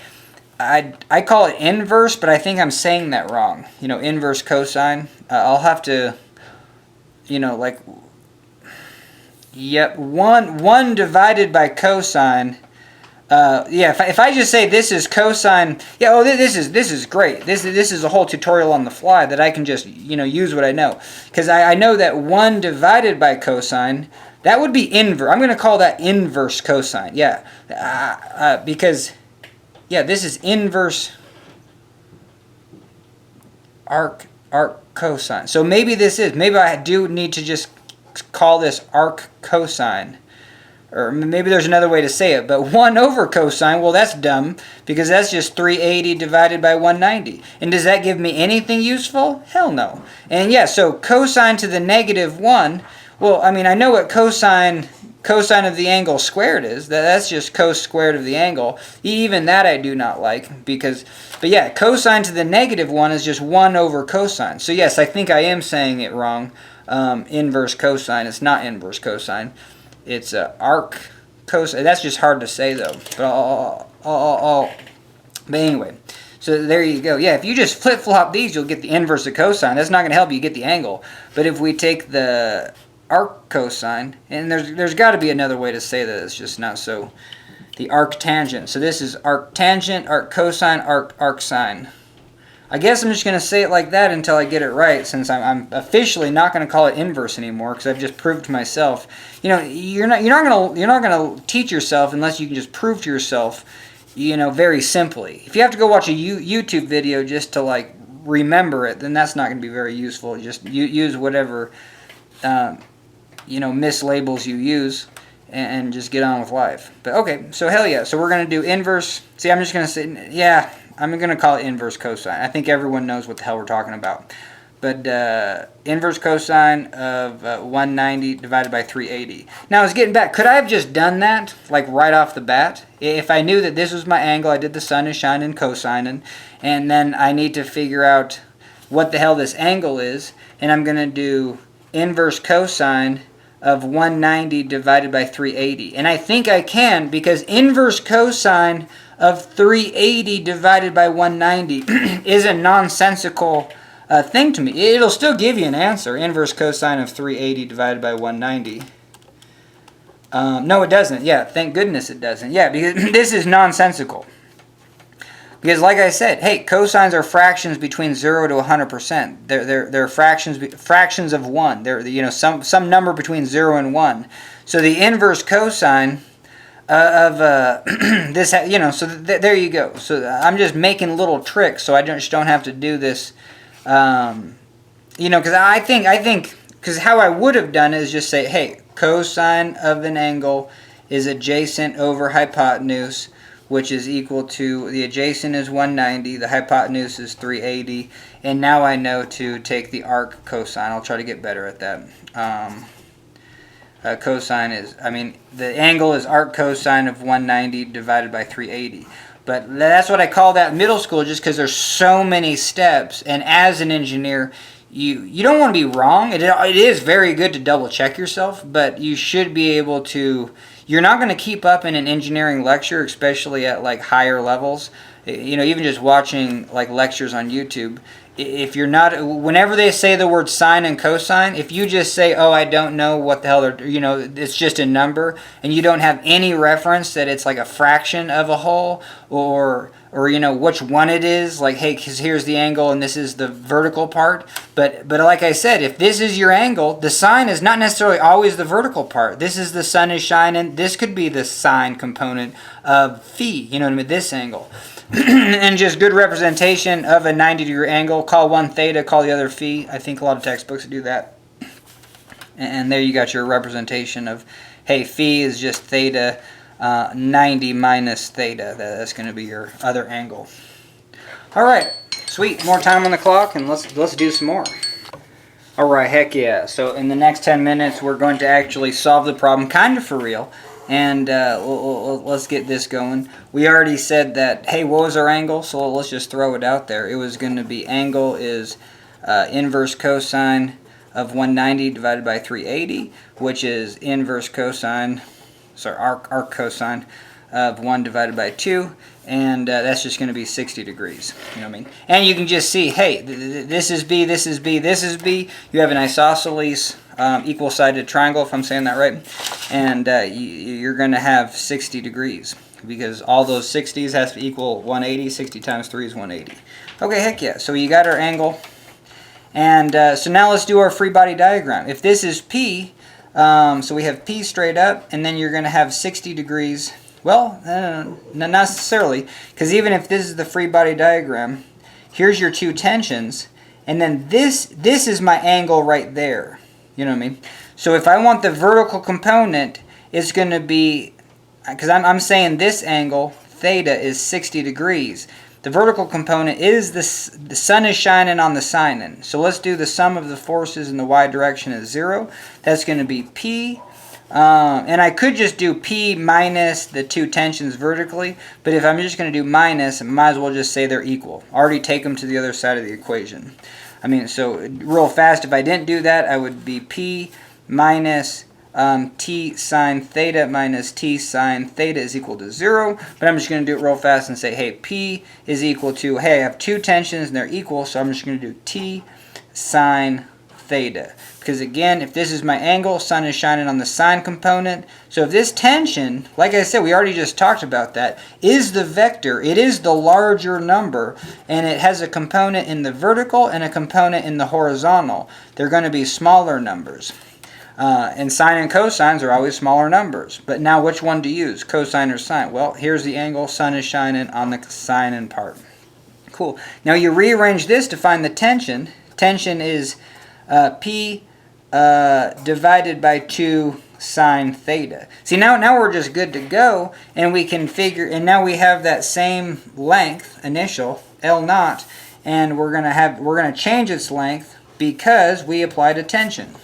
I call it inverse, but I think I'm saying that wrong. You know, inverse cosine. I'll have to, you know, like, yep, one divided by cosine. Yeah, if I just say this is cosine, yeah, oh, this is great. This is a whole tutorial on the fly that I can just, you know, use what I know, because I know that 1 divided by cosine, that would be inverse. I'm going to call that inverse cosine. Yeah, because yeah, this is inverse arc cosine. So maybe maybe I do need to just call this arc cosine. Or maybe there's another way to say it, but 1 over cosine, well, that's dumb, because that's just 380 divided by 190. And does that give me anything useful? Hell no. And yeah, so cosine to the negative 1, well, I mean, I know what cosine of the angle squared is. That's just cos squared of the angle. Even that I do not like, but yeah, cosine to the negative 1 is just 1 over cosine. So yes, I think I am saying it wrong. Inverse cosine, it's not inverse cosine. It's arc cosine. That's just hard to say though. But but anyway, so there you go. Yeah, if you just flip flop these, you'll get the inverse of cosine. That's not going to help you get the angle. But if we take the arc cosine, and there's got to be another way to say that. It's just not so. The arc tangent. So this is arc tangent, arc cosine, arc sine. I guess I'm just going to say it like that until I get it right, since I'm officially not going to call it inverse anymore, because I've just proved to myself. You know, you're not going to teach yourself unless you can just prove to yourself, you know, very simply. If you have to go watch a YouTube video just to like remember it, then that's not going to be very useful. Just use whatever you know, mislabels you use, and just get on with life. But okay, so hell yeah. So we're going to do inverse. See, I'm just going to say, yeah, I'm going to call it inverse cosine. I think everyone knows what the hell we're talking about. But inverse cosine of 190 divided by 380. Now, I was getting back. Could I have just done that, like, right off the bat? If I knew that this was my angle, I did the sun is shining, cosining, and then I need to figure out what the hell this angle is, and I'm going to do inverse cosine of 190 divided by 380. And I think I can, because inverse cosine of 380 divided by 190 is a nonsensical thing to me. It'll still give you an answer, inverse cosine of 380 divided by 190. No, it doesn't. Yeah, thank goodness it doesn't. Yeah, because this is nonsensical. Because like I said, hey, cosines are fractions between 0 to 100%. They're fractions of 1. They're, you know, some number between 0 and 1. So the inverse cosine of this, you know, so there you go. So I'm just making little tricks so I just don't have to do this, you know, because I think, because how I would have done it is just say, hey, cosine of an angle is adjacent over hypotenuse, which is equal to, the adjacent is 190, the hypotenuse is 380, and now I know to take the arc cosine. I'll try to get better at that. Cosine is, I mean, the angle is arc cosine of 190 divided by 380. But that's what I call that middle school, just because there's so many steps, and as an engineer, you don't want to be wrong. It is very good to double check yourself, but you should be able to. You're not going to keep up in an engineering lecture, especially at like higher levels. You know, even just watching like lectures on YouTube. If you're not, whenever they say the word sine and cosine, if you just say, oh, I don't know what the hell they're, you know, it's just a number, and you don't have any reference that it's like a fraction of a whole, or you know, which one it is, like, hey, because here's the angle and this is the vertical part. But like I said, if this is your angle, the sine is not necessarily always the vertical part. This is the sun is shining. This could be the sine component of phi, you know what I mean, this angle. And just good representation of a 90-degree angle. Call one theta, call the other phi. I think a lot of textbooks do that. And there you got your representation of, hey, phi is just theta 90 minus theta. That's going to be your other angle. All right, sweet. More time on the clock, and let's do some more. All right, heck yeah. So in the next 10 minutes, we're going to actually solve the problem kind of for real. And let's get this going. We already said that, hey, what was our angle? So let's just throw it out there. It was going to be angle is inverse cosine of 190 divided by 380, which is inverse cosine, sorry, arc cosine of 1 divided by 2, and that's just going to be 60 degrees. You know what I mean? And you can just see, hey, this is B, this is B, this is B. You have an isosceles equal-sided triangle, if I'm saying that right, and you're going to have 60 degrees because all those 60s has to equal 180. 60 times 3 is 180. Okay, heck yeah. So you got our angle. And so now let's do our free body diagram. If this is P, so we have P straight up, and then you're going to have 60 degrees. Well, not necessarily, because even if this is the free body diagram, here's your two tensions, and then this is my angle right there. You know what I mean? So if I want the vertical component, it's going to be, because I'm saying this angle, theta, is 60 degrees. The vertical component is the sun is shining on the sinin. So let's do the sum of the forces in the y direction is 0. That's going to be P. And I could just do P minus the two tensions vertically. But if I'm just going to do minus, I might as well just say they're equal. Already take them to the other side of the equation. I mean, so real fast, if I didn't do that, I would be P minus t sine theta minus t sine theta is equal to 0. But I'm just going to do it real fast and say, hey, P is equal to, hey, I have two tensions and they're equal, so I'm just going to do t sine theta. Because again, if this is my angle, sun is shining on the sine component. So if this tension, like I said, we already just talked about that, is the vector, it is the larger number, and it has a component in the vertical and a component in the horizontal. They're going to be smaller numbers. And sine and cosines are always smaller numbers. But now which one to use, cosine or sine? Well, here's the angle, sun is shining on the sine part. Cool. Now you rearrange this to find the tension. Tension is P divided by 2 sine theta. See, now we're just good to go, and we can figure, and now we have that same length, initial, L naught, and we're gonna change its length because we applied a tension.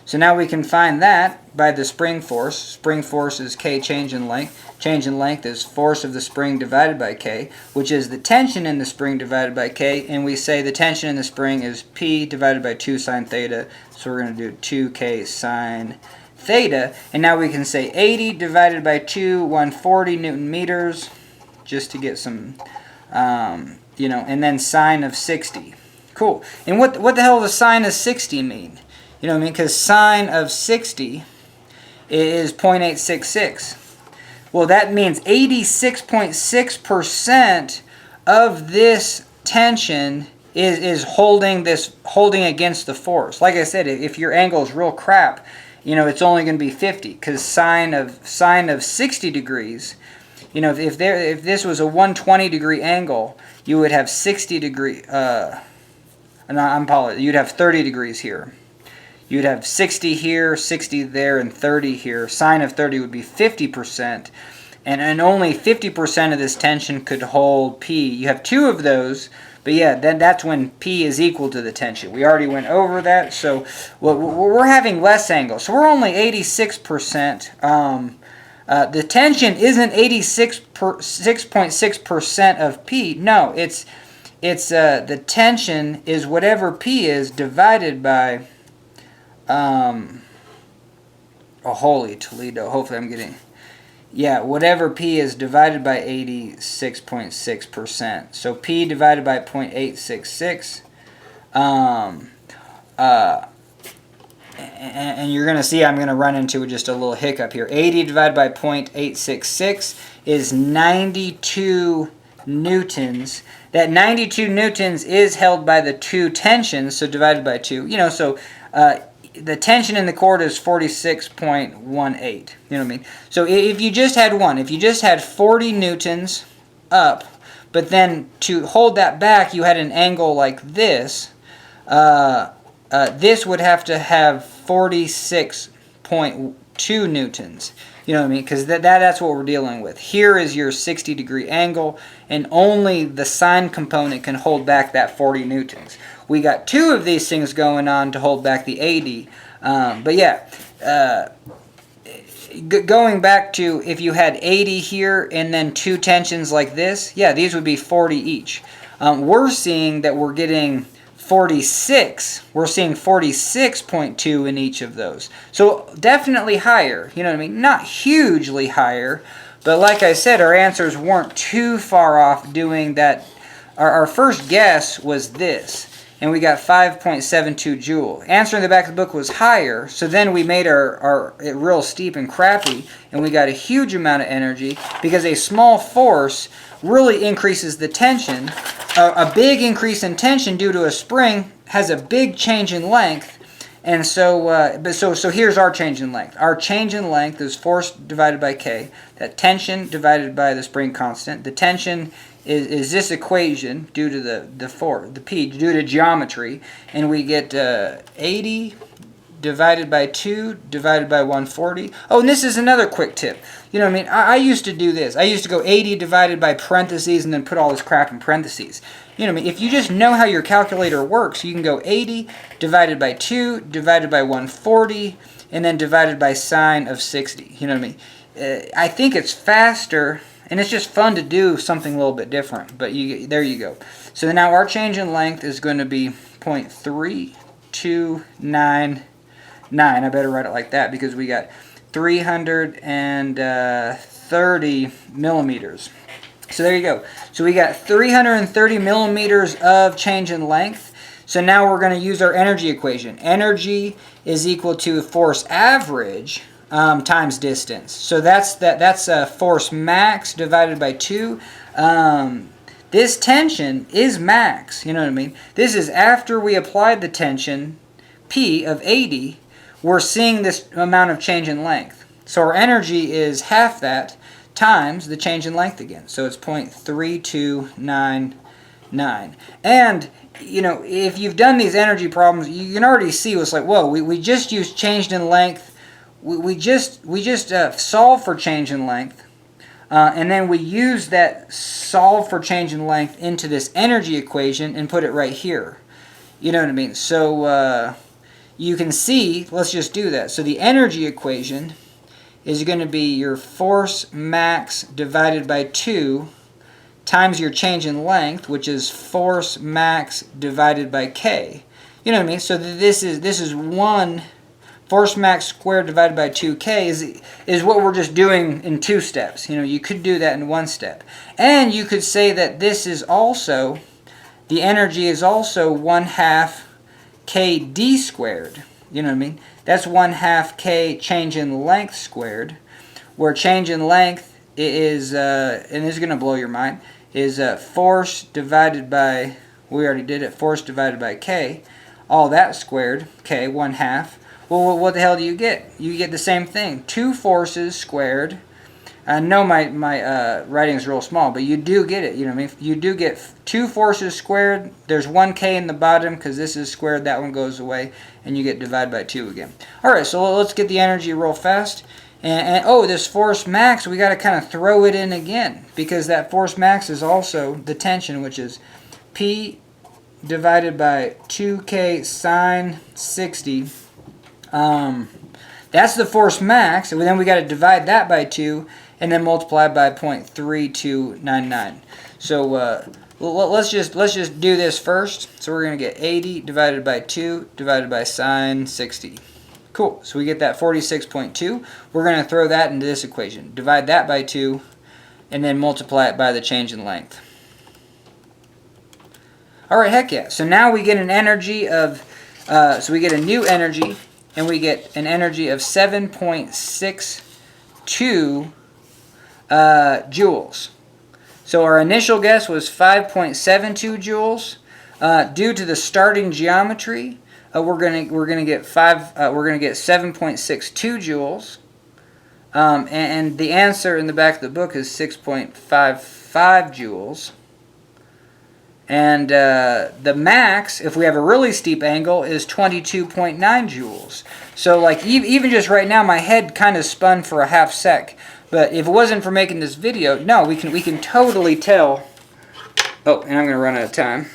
So now we can find that by the spring force. Spring force is K change in length. Change in length is force of the spring divided by K, which is the tension in the spring divided by K. And we say the tension in the spring is P divided by 2 sine theta. So we're going to do 2K sine theta. And now we can say 80 divided by 2, 140 Newton meters, just to get some, and then sine of 60. Cool. And what the hell does sine of 60 mean? You know what I mean? Because sine of 60 is 0.866. Well, that means 86.6% of this tension is holding against the force. Like I said, if your angle is real crap, it's only going to be 50, because sine of 60 degrees, if this was a 120 degree angle, you would have 60 degree. You'd have 30 degrees here. You'd have 60 here, 60 there, and 30 here. Sine of 30 would be 50%. And only 50% of this tension could hold P. You have two of those, but yeah, then that's when P is equal to the tension. We already went over that, so we're having less angle. So we're only 86%. The tension isn't 86.6% of P. No, it's the tension is whatever P is divided by... holy Toledo. Hopefully I'm getting... Yeah, whatever P is divided by 86.6%. So P divided by 0.866. And you're going to see I'm going to run into just a little hiccup here. 80 divided by 0.866 is 92 newtons. That 92 newtons is held by the two tensions, so divided by 2. The tension in the cord is 46.18. You know what I mean? So if you just had one, if you just had 40 newtons up, but then to hold that back, you had an angle like this, this would have to have 46.2 newtons. You know what I mean? Because that's what we're dealing with. Here is your 60-degree angle, and only the sine component can hold back that 40 newtons. We got two of these things going on to hold back the 80. But yeah, going back to if you had 80 here and then two tensions like this, yeah, these would be 40 each. We're seeing that we're getting 46. We're seeing 46.2 in each of those. So definitely higher, you know what I mean? Not hugely higher, but like I said, our answers weren't too far off doing that. Our first guess was this, and we got 5.72 joule. Answer in the back of the book was higher, so then we made our it real steep and crappy, and we got a huge amount of energy because a small force really increases the tension. A big increase in tension due to a spring has a big change in length, and so here's our change in length. Our change in length is force divided by K. That tension divided by the spring constant. The tension is this equation due to the P, due to geometry, and we get 80 divided by 2 divided by 140. Oh, and this is another quick tip. You know what I mean? I used to do this. I used to go 80 divided by parentheses and then put all this crap in parentheses. You know what I mean? If you just know how your calculator works, you can go 80 divided by 2 divided by 140 and then divided by sine of 60. You know what I mean? I think it's faster, and it's just fun to do something a little bit different. But there you go. So now our change in length is going to be 0.3299. I better write it like that because we got 330 millimeters. So there you go. So we got 330 millimeters of change in length. So now we're going to use our energy equation. Energy is equal to force average times distance. So that's force max divided by 2. This tension is max. You know what I mean? This is after we applied the tension P of 80. We're seeing this amount of change in length. So our energy is half that times the change in length again. So it's 0.3299. And, you know, if you've done these energy problems, you can already see what's like, whoa, we just used change in length. We just solve for change in length. And then we use that solve for change in length into this energy equation and put it right here. You know what I mean? So you can see, let's just do that. So the energy equation is going to be your force max divided by 2 times your change in length, which is force max divided by K. You know what I mean? So this is 1 force max squared divided by 2K is what we're just doing in 2 steps. You know, you could do that in 1 step. And you could say that this is also, the energy is also 1/2 KD squared. You know what I mean? That's 1/2 K change in length squared, where change in length is, and this is going to blow your mind, is force divided by, we already did it, force divided by K, all that squared, K, 1/2. Well, what the hell do you get? You get the same thing, 2 forces squared. I know my writing is real small, but you do get it. You know what I mean? You do get 2 forces squared. There's 1 K in the bottom because this is squared. That one goes away, and you get divided by 2 again. All right, so let's get the energy real fast. And oh, this force max, we got to kind of throw it in again because that force max is also the tension, which is P divided by 2K sine 60. That's the force max, and then we got to divide that by 2 and then multiply by 0.3299. So let's just do this first. So we're going to get 80 divided by 2 divided by sine 60. Cool. So we get that 46.2. We're going to throw that into this equation. Divide that by 2 and then multiply it by the change in length. All right, heck yeah. So now we get an energy of, so we get a new energy, and we get an energy of 7.62 joules. So our initial guess was 5.72 joules. Due to the starting geometry, we're gonna get 7.62 joules. And the answer in the back of the book is 6.55 joules. And the max, if we have a really steep angle, is 22.9 joules. So like even just right now, my head kind of spun for a half sec. But if it wasn't for making this video, no, we can totally tell. Oh, and I'm going to run out of time.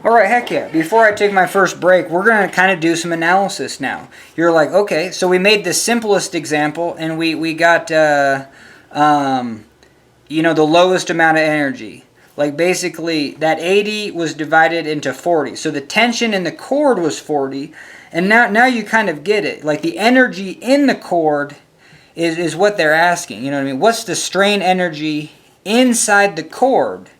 Alright, heck yeah. Before I take my first break, we're going to kind of do some analysis now. You're like, okay, so we made the simplest example, and we got, you know, the lowest amount of energy. Like basically, that 80 was divided into 40. So the tension in the cord was 40, and now you kind of get it. Like the energy in the cord is what they're asking. You know what I mean? What's the strain energy inside the cord?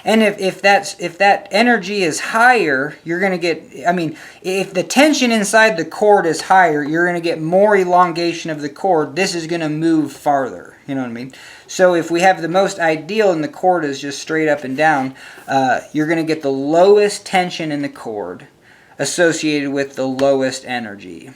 And if that energy is higher, you're going to get, I mean, if the tension inside the cord is higher, you're going to get more elongation of the cord. This is going to move farther. You know what I mean? So if we have the most ideal and the cord is just straight up and down, you're going to get the lowest tension in the cord associated with the lowest energy.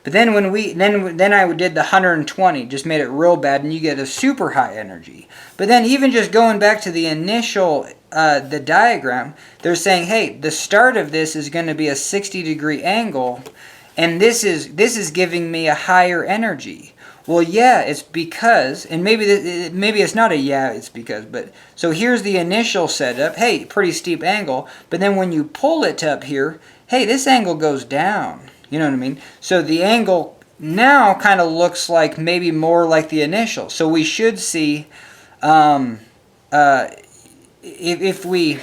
But then then I did the 120, just made it real bad, and you get a super high energy. But then even just going back to the initial, the diagram, they're saying, hey, the start of this is going to be a 60-degree angle, and this is giving me a higher energy. Well, yeah, it's because, and maybe it's not a yeah, it's because, but, so here's the initial setup, hey, pretty steep angle, but then when you pull it up here, hey, this angle goes down. You know what I mean? So the angle now kind of looks like maybe more like the initial. So we should see, if we,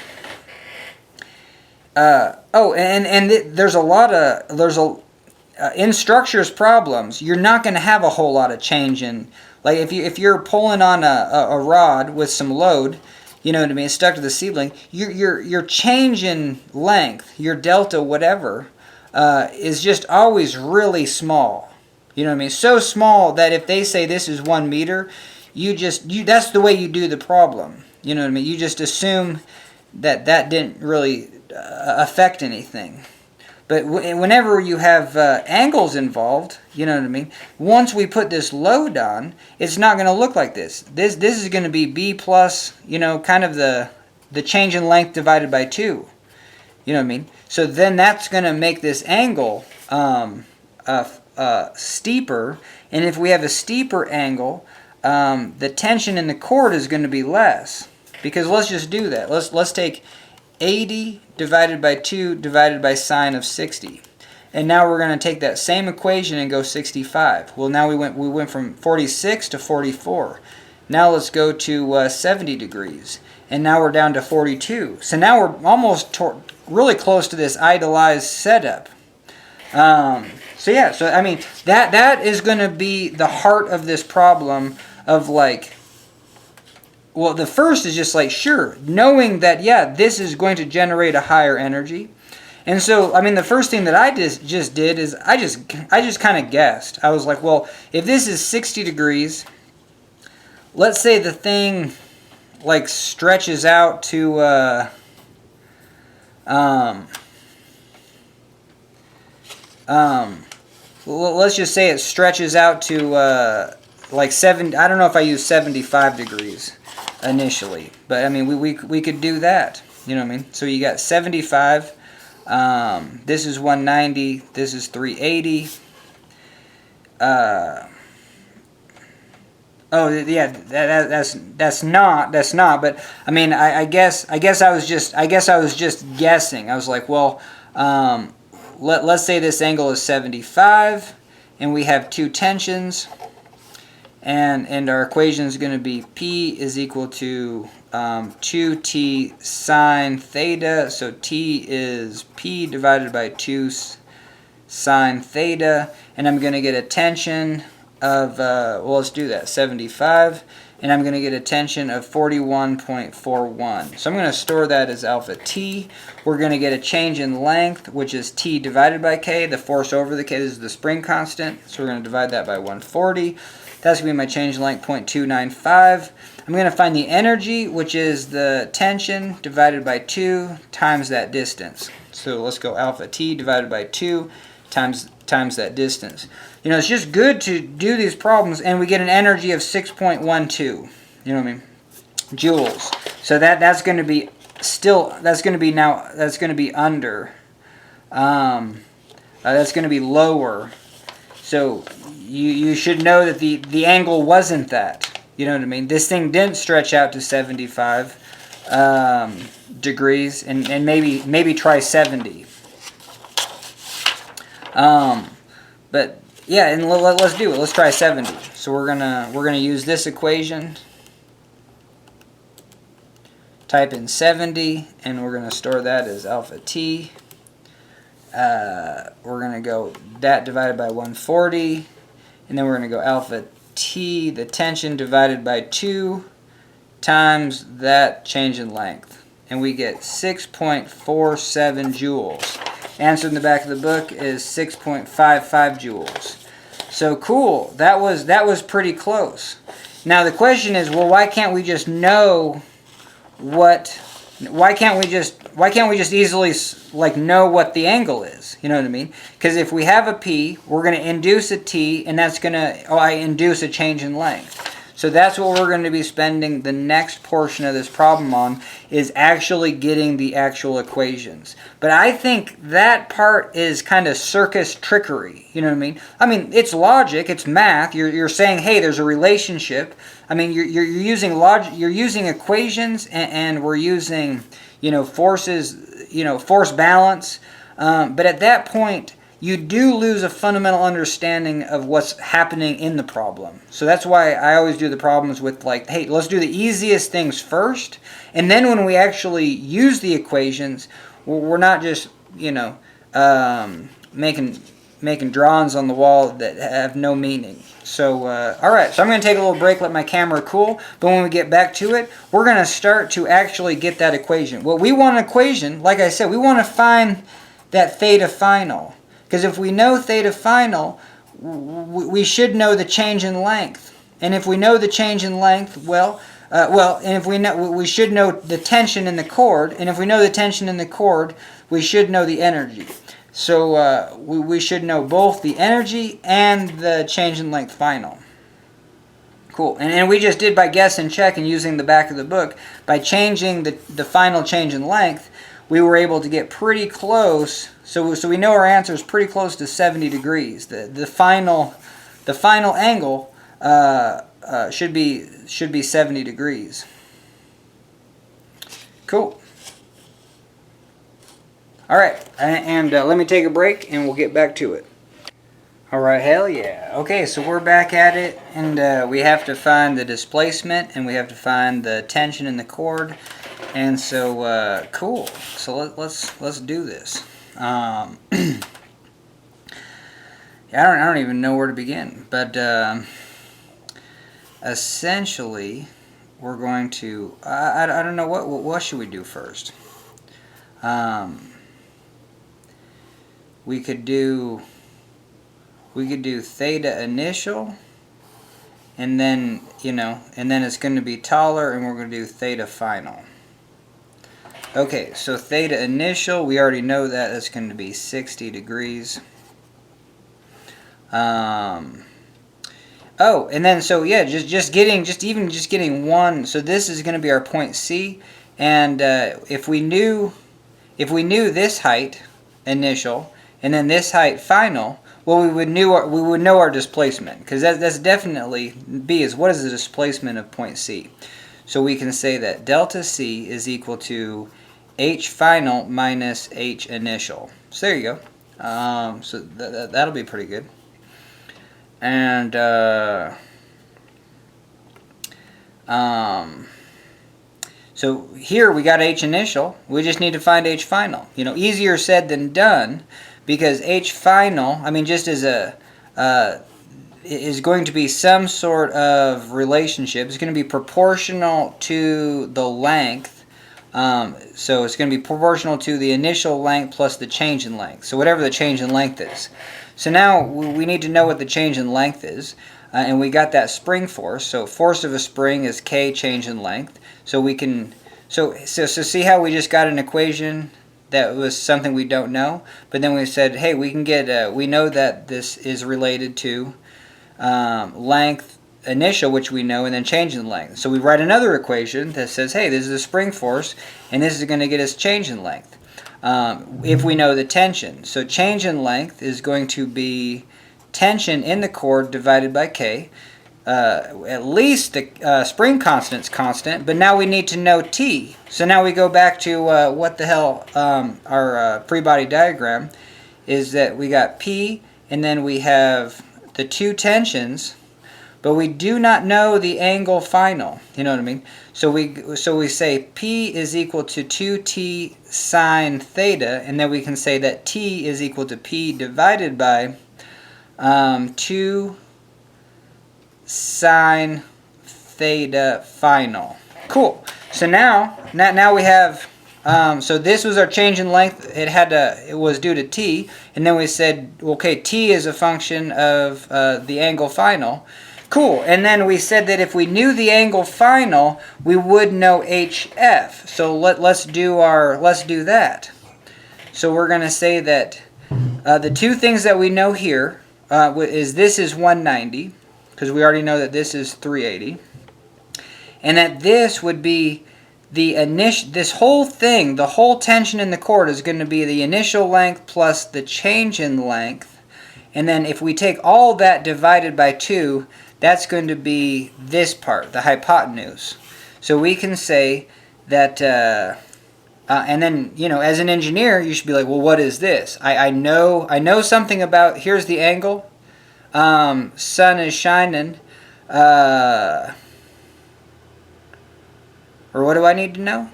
there's a lot of, in structures problems, you're not going to have a whole lot of change in, like if you're pulling on a rod with some load, you know what I mean, it's stuck to the ceiling, your change in length, your delta, whatever, is just always really small. You know what I mean? So small that if they say this is 1 meter, that's the way you do the problem. You know what I mean? You just assume that didn't really affect anything. But whenever you have angles involved, you know what I mean? Once we put this load on, it's not going to look like this. This is going to be B plus, you know, kind of the change in length divided by 2. You know what I mean? So then that's going to make this angle steeper. And if we have a steeper angle, the tension in the cord is going to be less. Because let's just do that. Let's take 80 divided by 2 divided by sine of 60. And now we're going to take that same equation and go 65. Well, now we went from 46 to 44. Now let's go to 70 degrees. And now we're down to 42. So now we're almost really close to this idealized setup. So yeah, so I mean, that is going to be the heart of this problem of like, well, the first is just like, sure, knowing that, yeah, this is going to generate a higher energy. And so, I mean, the first thing that I just did is I just kind of guessed. I was like, well, if this is 60 degrees, let's say the thing like stretches out to let's just say it stretches out to like 7. I don't know if I use 75 degrees initially, but I mean we could do that. You know what I mean? So you got 75. This is 190. This is 380. Oh yeah, that's not. But I mean, I guess I was just guessing. I was like, well, let's say this angle is 75, and we have two tensions, and our equation is going to be P is equal to 2t sine theta. So T is P divided by 2 sine theta, and I'm going to get a tension of, well, let's do that, 75, and I'm going to get a tension of 41.41. So I'm going to store that as alpha t. We're going to get a change in length, which is t divided by k. The force over the k, this is the spring constant, so we're going to divide that by 140. That's going to be my change in length, 0.295. I'm going to find the energy, which is the tension divided by 2 times that distance. So let's go alpha t divided by 2 times that distance. You know, it's just good to do these problems, and we get an energy of 6.12. You know what I mean? Joules. So that's going to be still, that's going to be now, that's going to be under. That's going to be lower. So you should know that the angle wasn't that. You know what I mean? This thing didn't stretch out to 75 degrees, and maybe try 70. But yeah, and let's do it. Let's try 70. So we're gonna use this equation. Type in 70, and we're gonna store that as alpha t. We're gonna go that divided by 140, and then we're gonna go alpha t, the tension, divided by 2 times that change in length, and we get 6.47 joules. Answer in the back of the book is 6.55 joules. So cool. That was pretty close. Now the question is, well, why can't we just know what? Why can't we just easily like know what the angle is? You know what I mean? Because if we have a p, we're going to induce a t, and that's going to induce a change in length. So that's what we're going to be spending the next portion of this problem on, is actually getting the actual equations. But I think that part is kind of circus trickery. You know what I mean? I mean, it's logic, it's math. You're saying, hey, there's a relationship. I mean, you're using logic, you're using equations, and we're using, forces, force balance. But at that point, you do lose a fundamental understanding of what's happening in the problem. So that's why I always do the problems with, like, hey, let's do the easiest things first, and then when we actually use the equations, we're not just, making drawings on the wall that have no meaning. So, all right, so I'm going to take a little break, let my camera cool, but when we get back to it, we're going to start to actually get that equation. Well, we want an equation, like I said, we want to find that theta final. Because if we know theta final, we should know the change in length. And if we know the change in length, and if we should know the tension in the cord. And if we know the tension in the cord, we should know the energy. So we should know both the energy and the change in length final. Cool. And we just did by guess and check and using the back of the book. By changing the final change in length, we were able to get pretty close. So we know our answer is pretty close to 70 degrees. The final angle should be 70 degrees. Cool. All right, and let me take a break, and we'll get back to it. All right, hell yeah. Okay, so we're back at it, and we have to find the displacement, and we have to find the tension in the cord, and so cool. So let's do this. I don't even know where to begin, but essentially we're going to I don't know what should we do first. We could do theta initial, and then and then it's going to be taller, and we're going to do theta final. Okay, so theta initial, we already know that that's going to be 60 degrees. Oh, and then so yeah, just getting one. So this is going to be our point C, and if we knew this height initial and then this height final, well, we would know our displacement, because that's definitely B is what is the displacement of point C. So we can say that delta C is equal to H final minus H initial. So there you go. So that'll be pretty good. And so here we got H initial. We just need to find H final. Easier said than done, because H final, I mean, just as is going to be some sort of relationship. It's going to be proportional to the length. So it's going to be proportional to the initial length plus the change in length. So whatever the change in length is. So now we need to know what the change in length is. And we got that spring force. So force of a spring is K change in length. So we can, so see how we just got an equation that was something we don't know. But then we said, hey, we can get, we know that this is related to length initial, which we know, and then change in length. So we write another equation that says, hey, this is a spring force, and this is going to get us change in length. If we know the tension. So change in length is going to be tension in the cord divided by K. At least the spring constant's constant, but now we need to know T. So now we go back to what the hell, our free body diagram is that we got P, and then we have the two tensions, but we do not know the angle final. You know what I mean? So we say P is equal to 2T sine theta, and then we can say that T is equal to P divided by 2 sine theta final. Cool. So now we have, so this was our change in length. It was due to T, and then we said, okay, T is a function of the angle final. Cool. And then we said that if we knew the angle final, we would know HF. So let's do that. So we're going to say that the two things that we know here is this is 190, because we already know that this is 380, and that this would be the initial. This whole thing, the whole tension in the cord, is going to be the initial length plus the change in length, and then if we take all that divided by 2, that's going to be this part, the hypotenuse. So we can say that, and then, you know, as an engineer, you should be like, well, what is this? I know something about, here's the angle, sun is shining, or what do I need to know?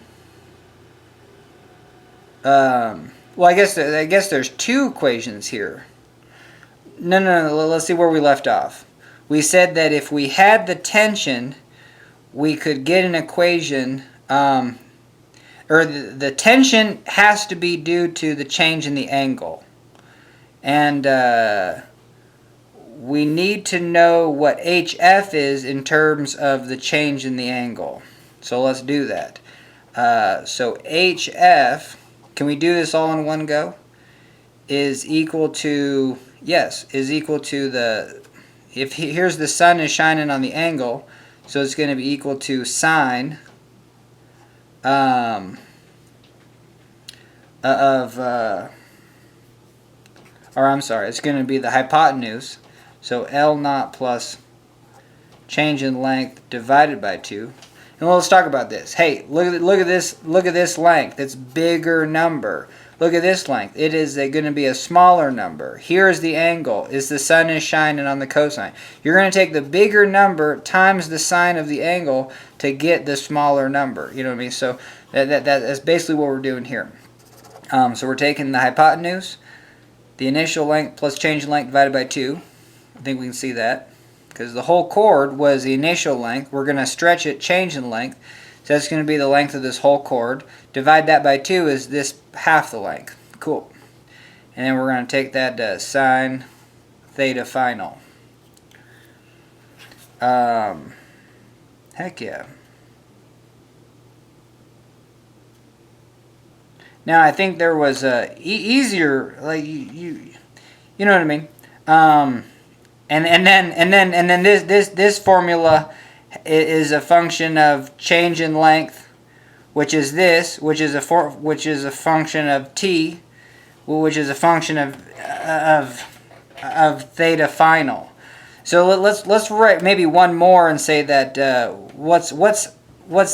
Well, I guess there's two equations here. No, let's see where we left off. We said that if we had the tension, we could get an equation, or the tension has to be due to the change in the angle. And we need to know what HF is in terms of the change in the angle. So let's do that. So HF, can we do this all in one go? Is equal to, yes, is equal to the, here's the sun is shining on the angle, so it's going to be equal to sine or I'm sorry, it's going to be the hypotenuse, so L naught plus change in length divided by 2. And let's talk about this. Hey, look at this length. It's bigger number. Look at this length. It is going to be a smaller number. Here's the angle. Is the sun is shining on the cosine. You're going to take the bigger number times the sine of the angle to get the smaller number. You know what I mean? So that's basically what we're doing here. So we're taking the hypotenuse, the initial length plus change in length divided by 2. I think we can see that. Because the whole cord was the initial length. We're going to stretch it, change in length. So that's going to be the length of this whole cord. Divide that by 2 is this half the length. Cool. And then we're going to take that sine theta final. Heck yeah. Now I think there was a easier, like you know what I mean. And then this formula is a function of change in length, which is this, which is a function of t, which is a function of theta final. So let's write maybe one more and say that what's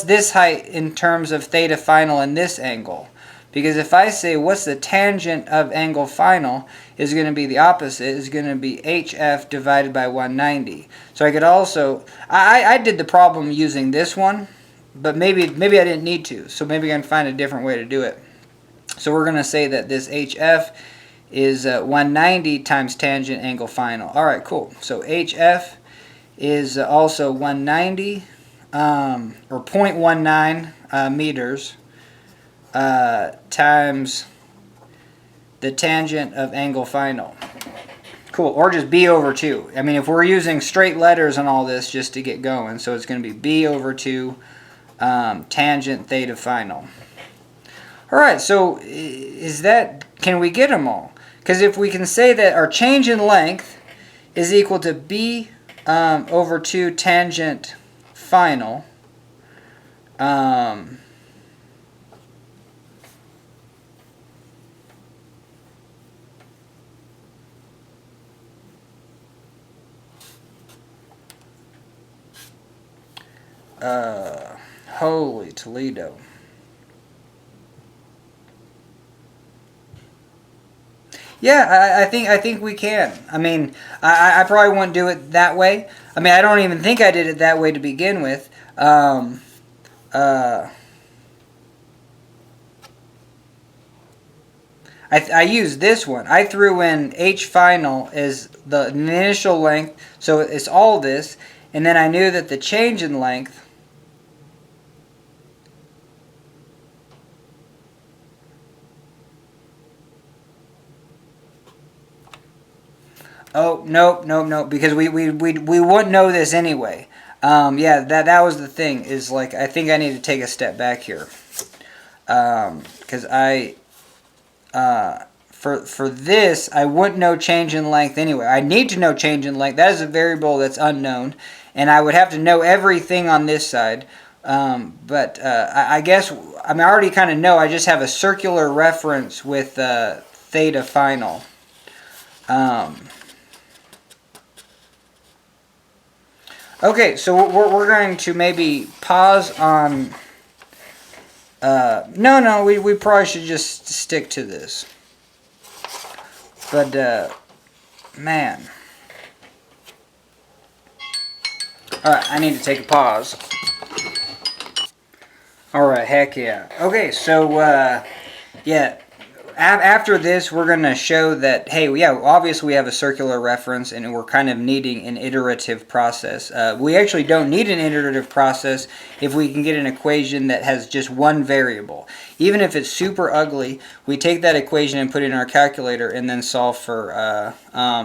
this height in terms of theta final in this angle. Because if I say what's the tangent of angle final, is going to be the opposite, is going to be HF divided by 190. So I could also, I did the problem using this one, but maybe I didn't need to. So maybe I can find a different way to do it. So we're going to say that this HF is 190 times tangent angle final. All right, cool. So HF is also 190 or 0.19 meters. Times the tangent of angle final. Cool. Or just B over 2. I mean, if we're using straight letters on all this just to get going, so it's going to be B over 2 tangent theta final. Alright, so can we get them all? Because if we can say that our change in length is equal to B over 2 tangent final. Holy Toledo. Yeah, I think we can. I mean, I probably wouldn't do it that way. I mean, I don't even think I did it that way to begin with. I used this one. I threw in h final as the initial length, so it's all this, and then I knew that the change in length oh, nope, because we wouldn't know this anyway. Yeah, that was the thing, is like, I think I need to take a step back here. Because for this, I wouldn't know change in length anyway. I need to know change in length. That is a variable that's unknown, and I would have to know everything on this side. But I guess, I mean, I already kind of know. I just have a circular reference with theta final. Okay, so we're going to maybe pause on... no, we probably should just stick to this. But, man. Alright, I need to take a pause. Alright, heck yeah. Okay, so, yeah. After this, we're going to show that, hey, yeah, obviously we have a circular reference, and we're kind of needing an iterative process. We actually don't need an iterative process if we can get an equation that has just one variable. Even if it's super ugly, we take that equation and put it in our calculator and then solve for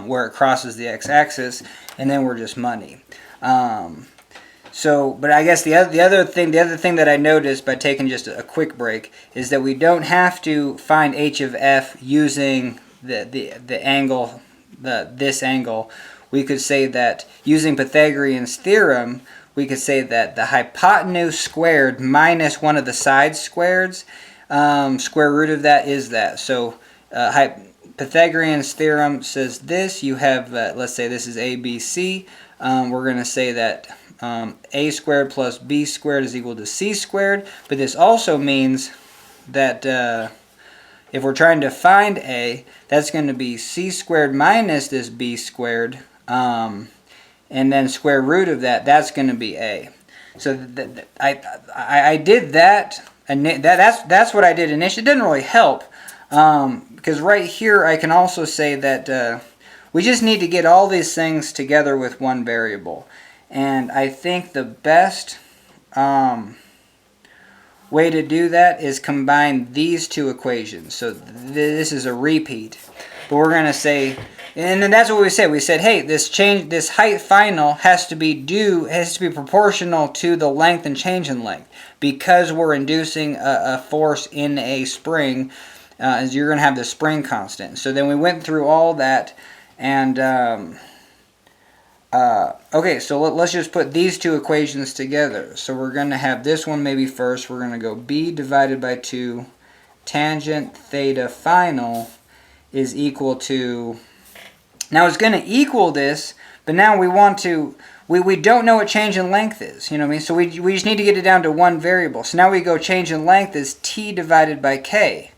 where it crosses the x-axis, and then we're just money. So, but I guess the other thing that I noticed by taking just a quick break is that we don't have to find h of f using the angle, this angle. We could say that using Pythagorean's theorem, we could say that the hypotenuse squared minus one of the side squareds, square root of that is that. So Pythagorean's theorem says this. You have, let's say this is ABC. We're going to say that a squared plus b squared is equal to c squared, but this also means that if we're trying to find a, that's going to be c squared minus this b squared, and then square root of that, that's going to be a. So I did that, and that's what I did initially. It didn't really help, because right here I can also say that we just need to get all these things together with one variable. And I think the best way to do that is combine these two equations. So this is a repeat. But we're going to say, and then that's what we said. We said, hey, this height final has to be proportional to the length and change in length, because we're inducing a force in a spring. As you're going to have the spring constant. So then we went through all that, and okay, so let's just put these two equations together. So we're going to have this one maybe first. We're going to go b divided by 2 tangent theta final is equal to... Now it's going to equal this, but now we want to... We don't know what change in length is, you know what I mean? So we just need to get it down to one variable. So now we go change in length is t divided by k.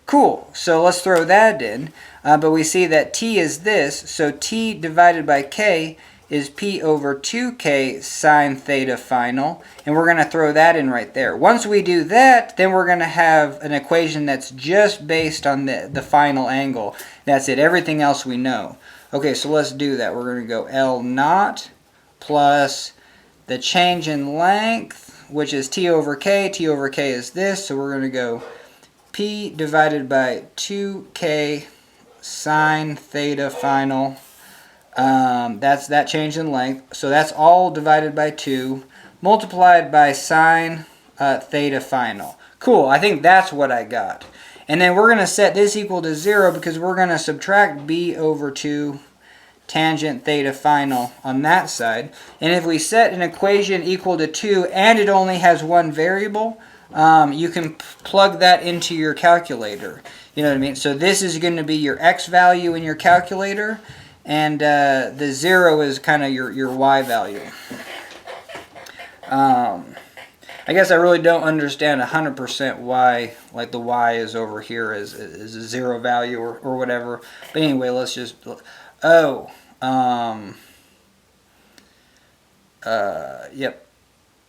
Cool, so let's throw that in. But we see that t is this, so t divided by k is p over 2k sine theta final, and we're going to throw that in right there. Once we do that, then we're going to have an equation that's just based on the final angle. That's it, everything else we know. Okay, so let's do that. We're going to go L naught plus the change in length, which is t over k. T over k is this, so we're going to go p divided by 2k sine theta final. That's that change in length. So that's all divided by 2 multiplied by sine theta final. Cool, I think that's what I got. And then we're going to set this equal to 0 because we're going to subtract b over 2 tangent theta final on that side. And if we set an equation equal to 2 and it only has one variable, you can plug that into your calculator. You know what I mean? So this is going to be your x value in your calculator, and the 0 is kind of your y value. I guess I really don't understand 100% why, like, the y is over here as a 0 value or whatever. But anyway, let's just... Oh. Yep.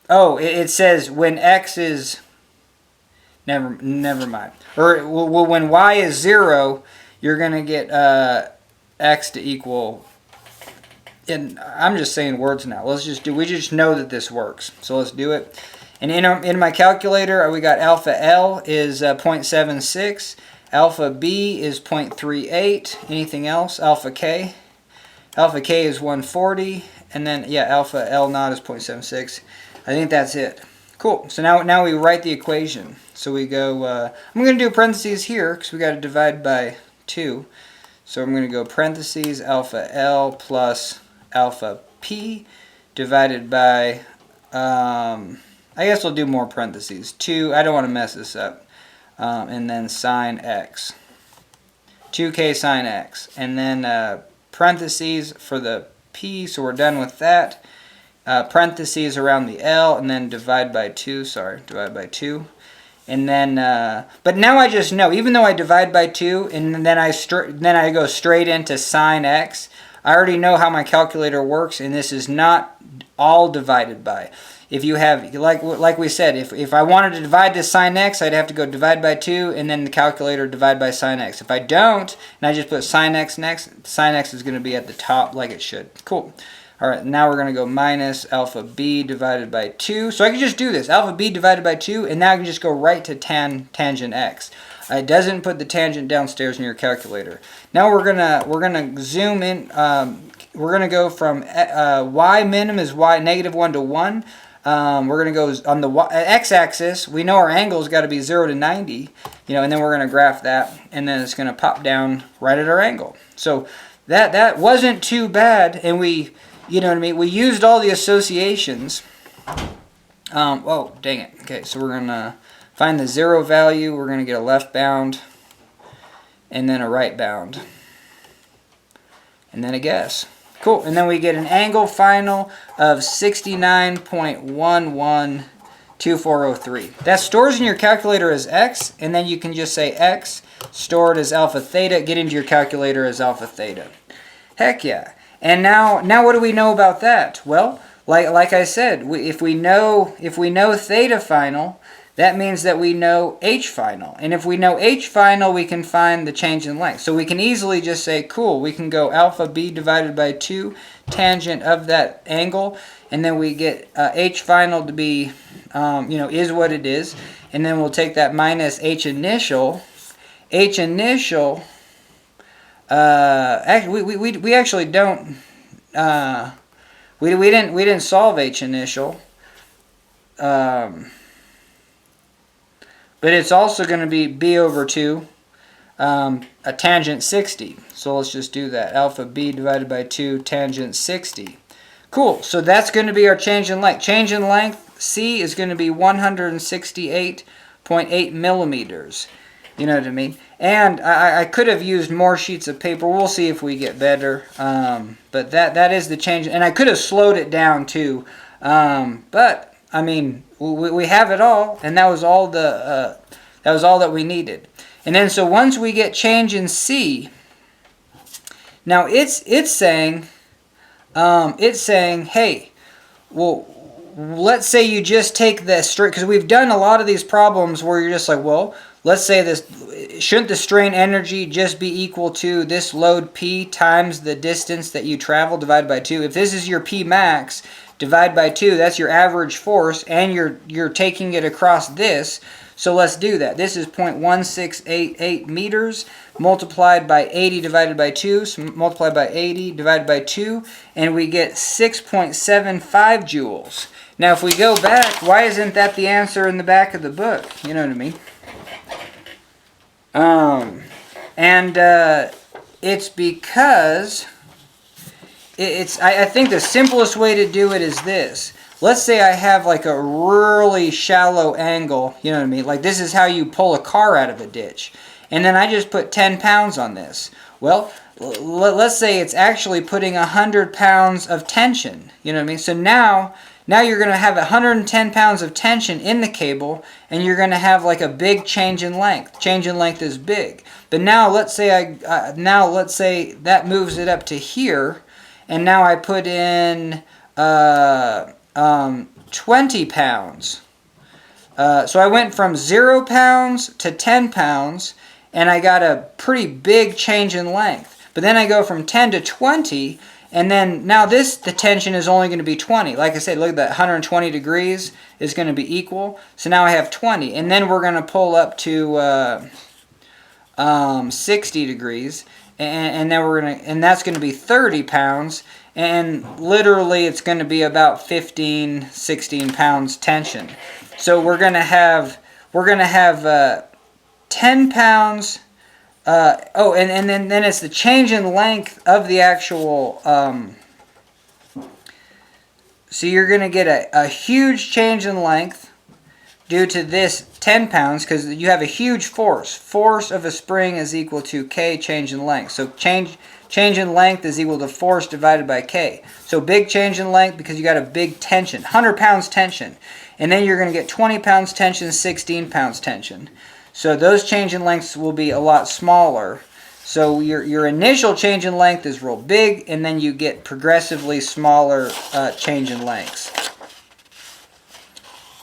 Oh, it says when x is... Never mind. Or, well, when y is 0, you're going to get x to equal... And I'm just saying words now. We just know that this works. So let's do it. And in my calculator, we got alpha L is 0.76. Alpha B is 0.38. Anything else? Alpha K. Alpha K is 140. And then, yeah, alpha L naught is 0.76. I think that's it. Cool. So now we write the equation. So we go, I'm going to do parentheses here because we got to divide by 2. So I'm going to go parentheses alpha L plus alpha P divided by, I guess we'll do more parentheses. 2, I don't want to mess this up. And then sine x. 2k sine x. And then parentheses for the P, so we're done with that. Parentheses around the L, and then divide by 2. Sorry, divide by 2. And then, but now I just know, even though I divide by 2, and then I go straight into sine x, I already know how my calculator works, and this is not all divided by. If you have, like we said, if I wanted to divide this sine x, I'd have to go divide by 2, and then the calculator divide by sine x. If I don't, and I just put sine x next, sine x is going to be at the top like it should. Cool. All right, now we're going to go minus alpha b divided by 2. So I can just do this, alpha b divided by 2, and now I can just go right to tangent x. It doesn't put the tangent downstairs in your calculator. Now we're gonna zoom in. We're gonna go from y minimum is y negative 1 to 1. We're gonna go on the x-axis. We know our angle's got to be 0 to 90. And then we're gonna graph that, and then it's gonna pop down right at our angle. So that wasn't too bad, and we. You know what I mean? We used all the associations. Oh, dang it. Okay, so we're going to find the 0 value. We're going to get a left bound, and then a right bound, and then a guess. Cool. And then we get an angle final of 69.112403. That stores in your calculator as x, and then you can just say x, stored as alpha theta, get into your calculator as alpha theta. Heck yeah. And now what do we know about that? Well, like I said, if we know theta final, that means that we know h final. And if we know h final, we can find the change in length. So we can easily just say, cool, we can go alpha b divided by 2 tangent of that angle, and then we get h final to be, is what it is. And then we'll take that minus h initial. We actually don't. We didn't solve h initial. But it's also going to be b over 2, a tangent 60. So let's just do that. Alpha b divided by 2 tangent 60. Cool. So that's going to be our change in length. Change in length, c, is going to be 168.8 millimeters. You know what I mean? And I could have used more sheets of paper. We'll see if we get better. But that is the change. And I could have slowed it down too. But I mean, we have it all, and that was all that we needed. And then so once we get change in C, now it's saying, hey, well, let's say you just take the straight, because we've done a lot of these problems where you're just like, well, let's say this, shouldn't the strain energy just be equal to this load P times the distance that you travel divided by 2? If this is your P max, divide by 2, that's your average force, and you're taking it across this. So let's do that. This is 0.1688 meters multiplied by 80 divided by 2, so multiplied by 80 divided by 2, and we get 6.75 joules. Now if we go back, why isn't that the answer in the back of the book? You know what I mean? It's because I think the simplest way to do it is this. Let's say I have like a really shallow angle, you know what I mean? Like this is how you pull a car out of a ditch. And then I just put 10 pounds on this. Well, let's say it's actually putting 100 pounds of tension, you know what I mean? So now you're going to have 110 pounds of tension in the cable, and you're going to have like a big change in length. Change in length is big. But now let's say that moves it up to here, and now I put in 20 pounds. So I went from 0 pounds to 10 pounds, and I got a pretty big change in length. But then I go from 10 to 20, and then now the tension is only going to be 20. Like I said, look at that, 120 degrees is going to be equal. So now I have 20. And then we're going to pull up to 60 degrees, and then that's going to be 30 pounds. And literally it's going to be about 15, 16 pounds tension. So we're going to have 10 pounds. And then it's the change in length of the actual. So you're going to get a huge change in length due to this 10 pounds because you have a huge force. Force of a spring is equal to K change in length. So change in length is equal to force divided by K. So big change in length because you got a big tension, 100 pounds tension. And then you're going to get 20 pounds tension, 16 pounds tension. So those change in lengths will be a lot smaller. So your initial change in length is real big, and then you get progressively smaller change in lengths.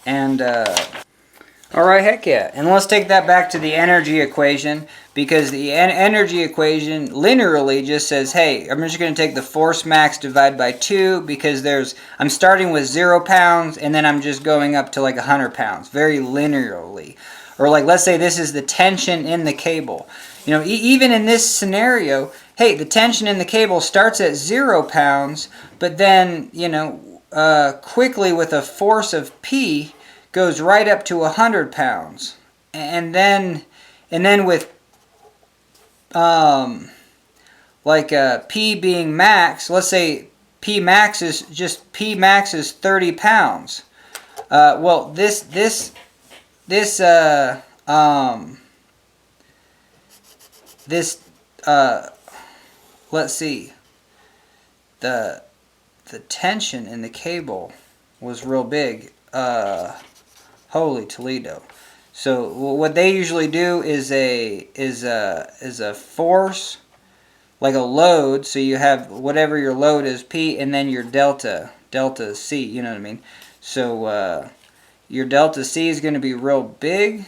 And all right, heck yeah. And let's take that back to the energy equation, because the energy equation linearly just says, hey, I'm just going to take the force max divided by 2 because I'm starting with 0 pounds and then I'm just going up to like 100 pounds, very linearly. Or like, let's say this is the tension in the cable. You know, even in this scenario, hey, the tension in the cable starts at 0 pounds, but then, you know, quickly with a force of P goes right up to 100 pounds. And then with P being max, let's say P max is 30 pounds. Well, let's see, the tension in the cable was real big. Holy Toledo. So what they usually do is a force, like a load. So you have whatever your load is, P, and then your delta C, you know what I mean? So your delta C is going to be real big.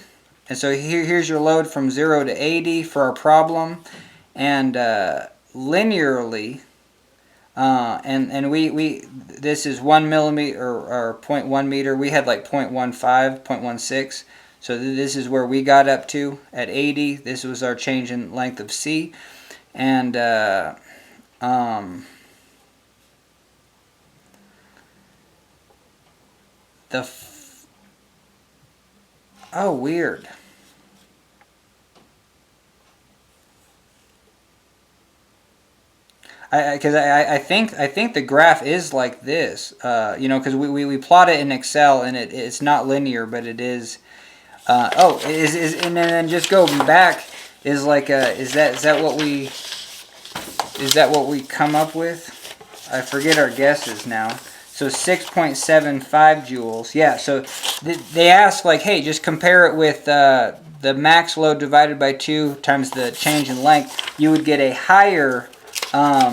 And so here's your load from 0 to 80 for our problem. And linearly, and we this is 1 millimeter or 0.1 meter. We had like 0.15, 0.16. So this is where we got up to at 80. This was our change in length of C. And oh, weird. I think the graph is like this, you know, because we plot it in Excel and it's not linear, but it is. And then just go back is like is that what we come up with? I forget our guesses now. So 6.75 joules. Yeah. So they ask like, hey, just compare it with the max load divided by 2 times the change in length. You would get a higher. So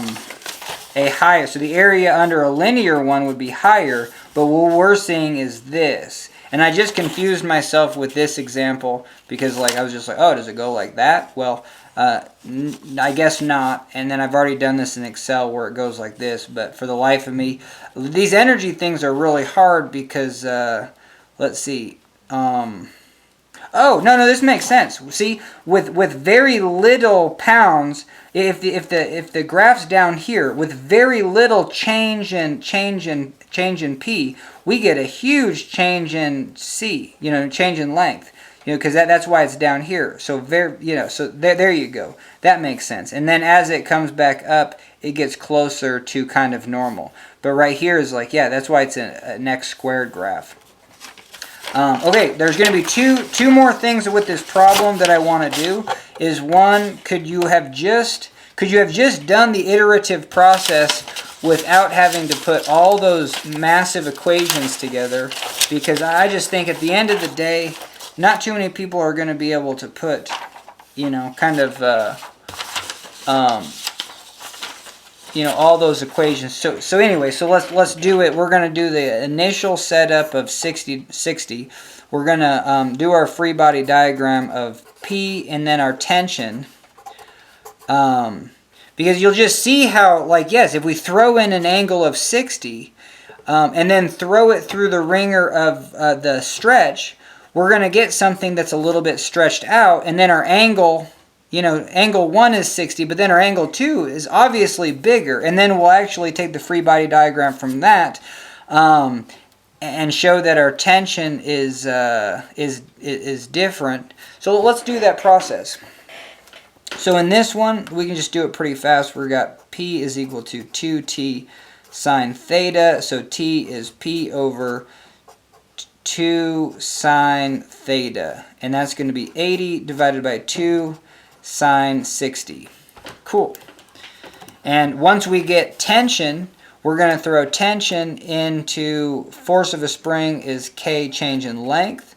the area under a linear one would be higher, but what we're seeing is this. And I just confused myself with this example because like I was just like, oh, does it go like that? Well, I guess not. And then I've already done this in Excel where it goes like this, but for the life of me, these energy things are really hard because, let's see, oh, no, this makes sense. See, with very little pounds, if the graph's down here, with very little change in P, we get a huge change in C, you know, change in length, you know, because that's why it's down here. So so there you go. That makes sense. And then as it comes back up, it gets closer to kind of normal. But right here is like, yeah, that's why it's an x squared graph. Okay, there's going to be two more things with this problem that I want to do. Is one, could you have just done the iterative process without having to put all those massive equations together? Because I just think at the end of the day, not too many people are going to be able to put, you know, kind of, you know, all those equations. So anyway, so let's do it. We're going to do the initial setup of 60. We're going to do our free body diagram of P and then our tension. Because you'll just see how, like, yes, if we throw in an angle of 60 and then throw it through the ringer of the stretch, we're going to get something that's a little bit stretched out, and then our angle, you know, angle 1 is 60, but then our angle 2 is obviously bigger, and then we'll actually take the free body diagram from that and show that our tension is different. So let's do that process. So in this one, we can just do it pretty fast. We've got P is equal to 2t sine theta. So T is P over 2 sine theta. And that's going to be 80 divided by 2 sine 60. Cool. And once we get tension, we're going to throw tension into force of a spring is K change in length.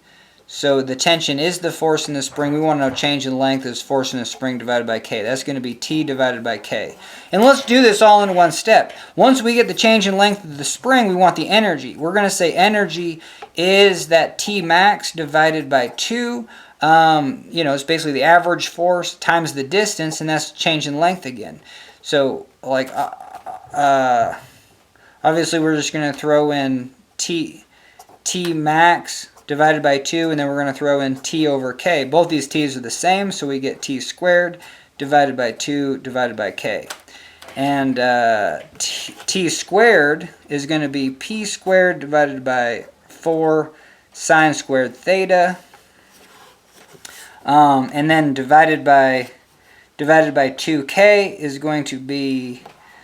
So the tension is the force in the spring. We want to know change in length is force in the spring divided by K. That's going to be T divided by K. And let's do this all in one step. Once we get the change in length of the spring, we want the energy. We're going to say energy is that T max divided by 2. You know, it's basically the average force times the distance, and that's change in length again. So, like, obviously we're just going to throw in T max divided by 2, and then we're going to throw in T over K. Both these T's are the same, so we get T squared divided by 2 divided by K. And T squared is going to be P squared divided by 4 sine squared theta. And then divided by 2K is going to be,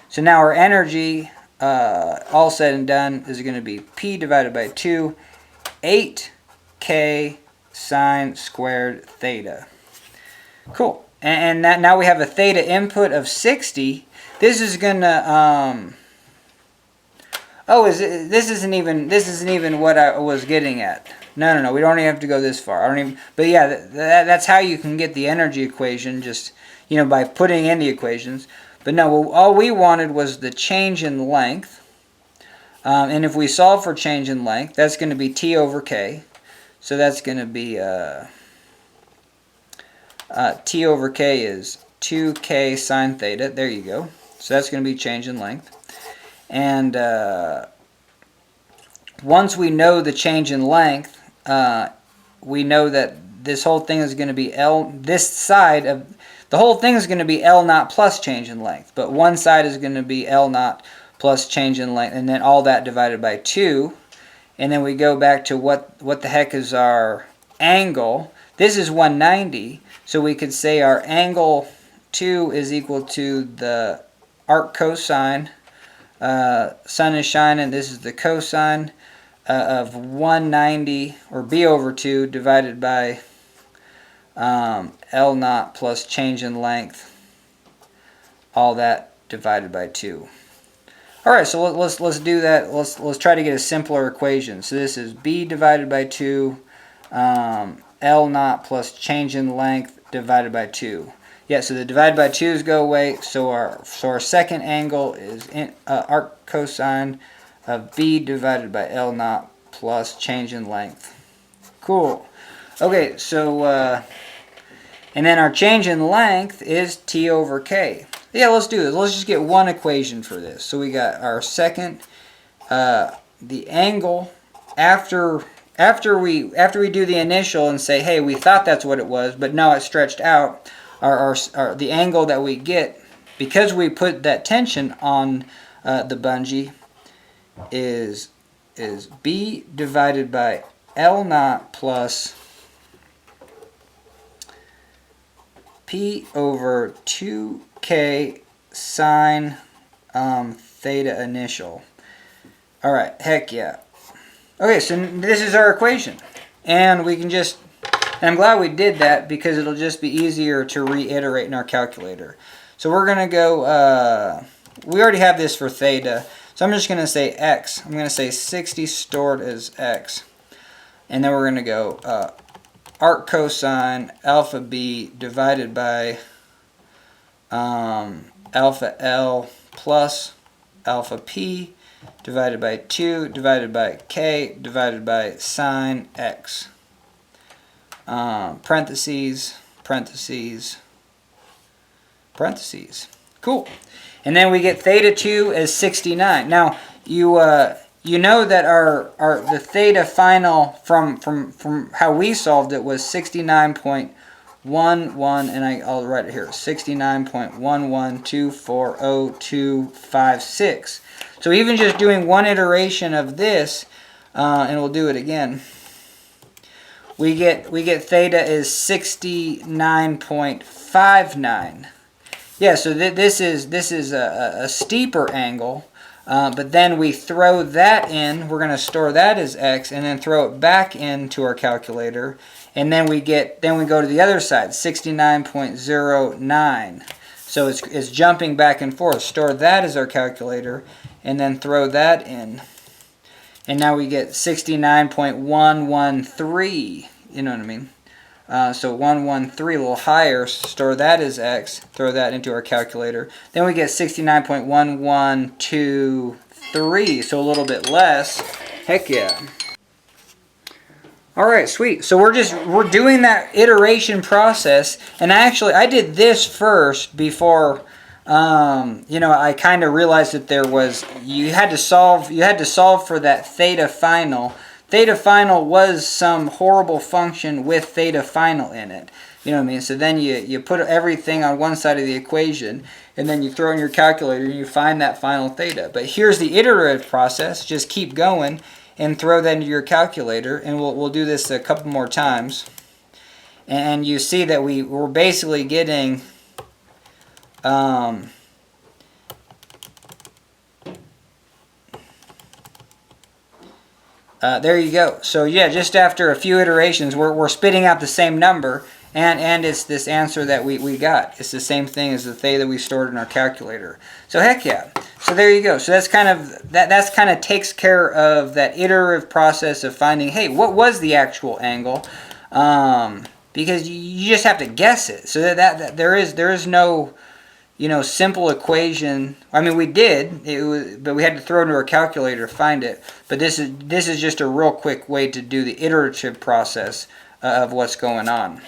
so now our energy, all said and done, is going to be P divided by 2, 8K sine squared theta. Cool. And that now we have a theta input of 60. This is gonna this isn't even what I was getting at. No. We don't even have to go this far. But yeah, that's how you can get the energy equation, just, you know, by putting in the equations. But no, all we wanted was the change in length. And if we solve for change in length, that's going to be T over K. So that's going to be T over K is 2K sine theta. There you go. So that's going to be change in length. And once we know the change in length, we know that this whole thing is going to be L. This side of the whole thing is going to be L naught plus change in length. But one side is going to be L naught plus change in length, and then all that divided by 2. And then we go back to what the heck is our angle. This is 190, so we could say our angle 2 is equal to the arc cosine. Sun is shining, this is the cosine of 190, or B over 2, divided by L naught plus change in length, all that divided by 2. All right, so let's do that. Let's try to get a simpler equation. So this is B divided by 2, L naught plus change in length divided by 2. Yeah, so the divided by 2's go away. So our second angle is arc cosine of B divided by L naught plus change in length. Cool. Okay, so and then our change in length is T over K. Yeah, let's do this. Let's just get one equation for this. So we got our second, the angle after we do the initial and say, hey, we thought that's what it was, but no, it stretched out. The angle that we get because we put that tension on the bungee is B divided by L naught plus P over 2K sine theta initial. All right, heck yeah. Okay, so this is our equation. And we can just, and I'm glad we did that because it'll just be easier to reiterate in our calculator. So we're going to go, we already have this for theta. So I'm just going to say x. I'm going to say 60 stored as x. And then we're going to go arc cosine alpha b divided by alpha L plus alpha P divided by 2 divided by K divided by sine X. Parentheses, parentheses, parentheses. Cool. And then we get theta 2 as 69. Now, you know that the theta final from how we solved it was 69.11, and I'll write it here, 69.1124026. So even just doing one iteration of this, and we'll do it again, we get theta is 69.59. Yeah, so this is a steeper angle, but then we throw that in. We're going to store that as x, and then throw it back into our calculator, and then we go to the other side, 69.09. So it's jumping back and forth. Store that as our calculator, and then throw that in, and now we get 69.113. You know what I mean? So 113, a little higher, store that as x, throw that into our calculator. Then we get 69.1123, so a little bit less. Heck yeah. Alright, sweet. So we're doing that iteration process, and I did this first before I kind of realized that you had to solve for that theta final. Theta final was some horrible function with theta final in it. You know what I mean? So then you put everything on one side of the equation, and then you throw in your calculator and you find that final theta. But here's the iterative process. Just keep going and throw that into your calculator, and we'll do this a couple more times. And you see that we're basically getting there you go. So yeah, just after a few iterations, we're spitting out the same number, and it's this answer that we got. It's the same thing as the theta we stored in our calculator. So heck yeah. So there you go. So that's kind of takes care of that iterative process of finding, hey, what was the actual angle? Because you just have to guess it. So that there is no simple equation. I mean, we did, but we had to throw it into our calculator to find it. But this is just a real quick way to do the iterative process of what's going on.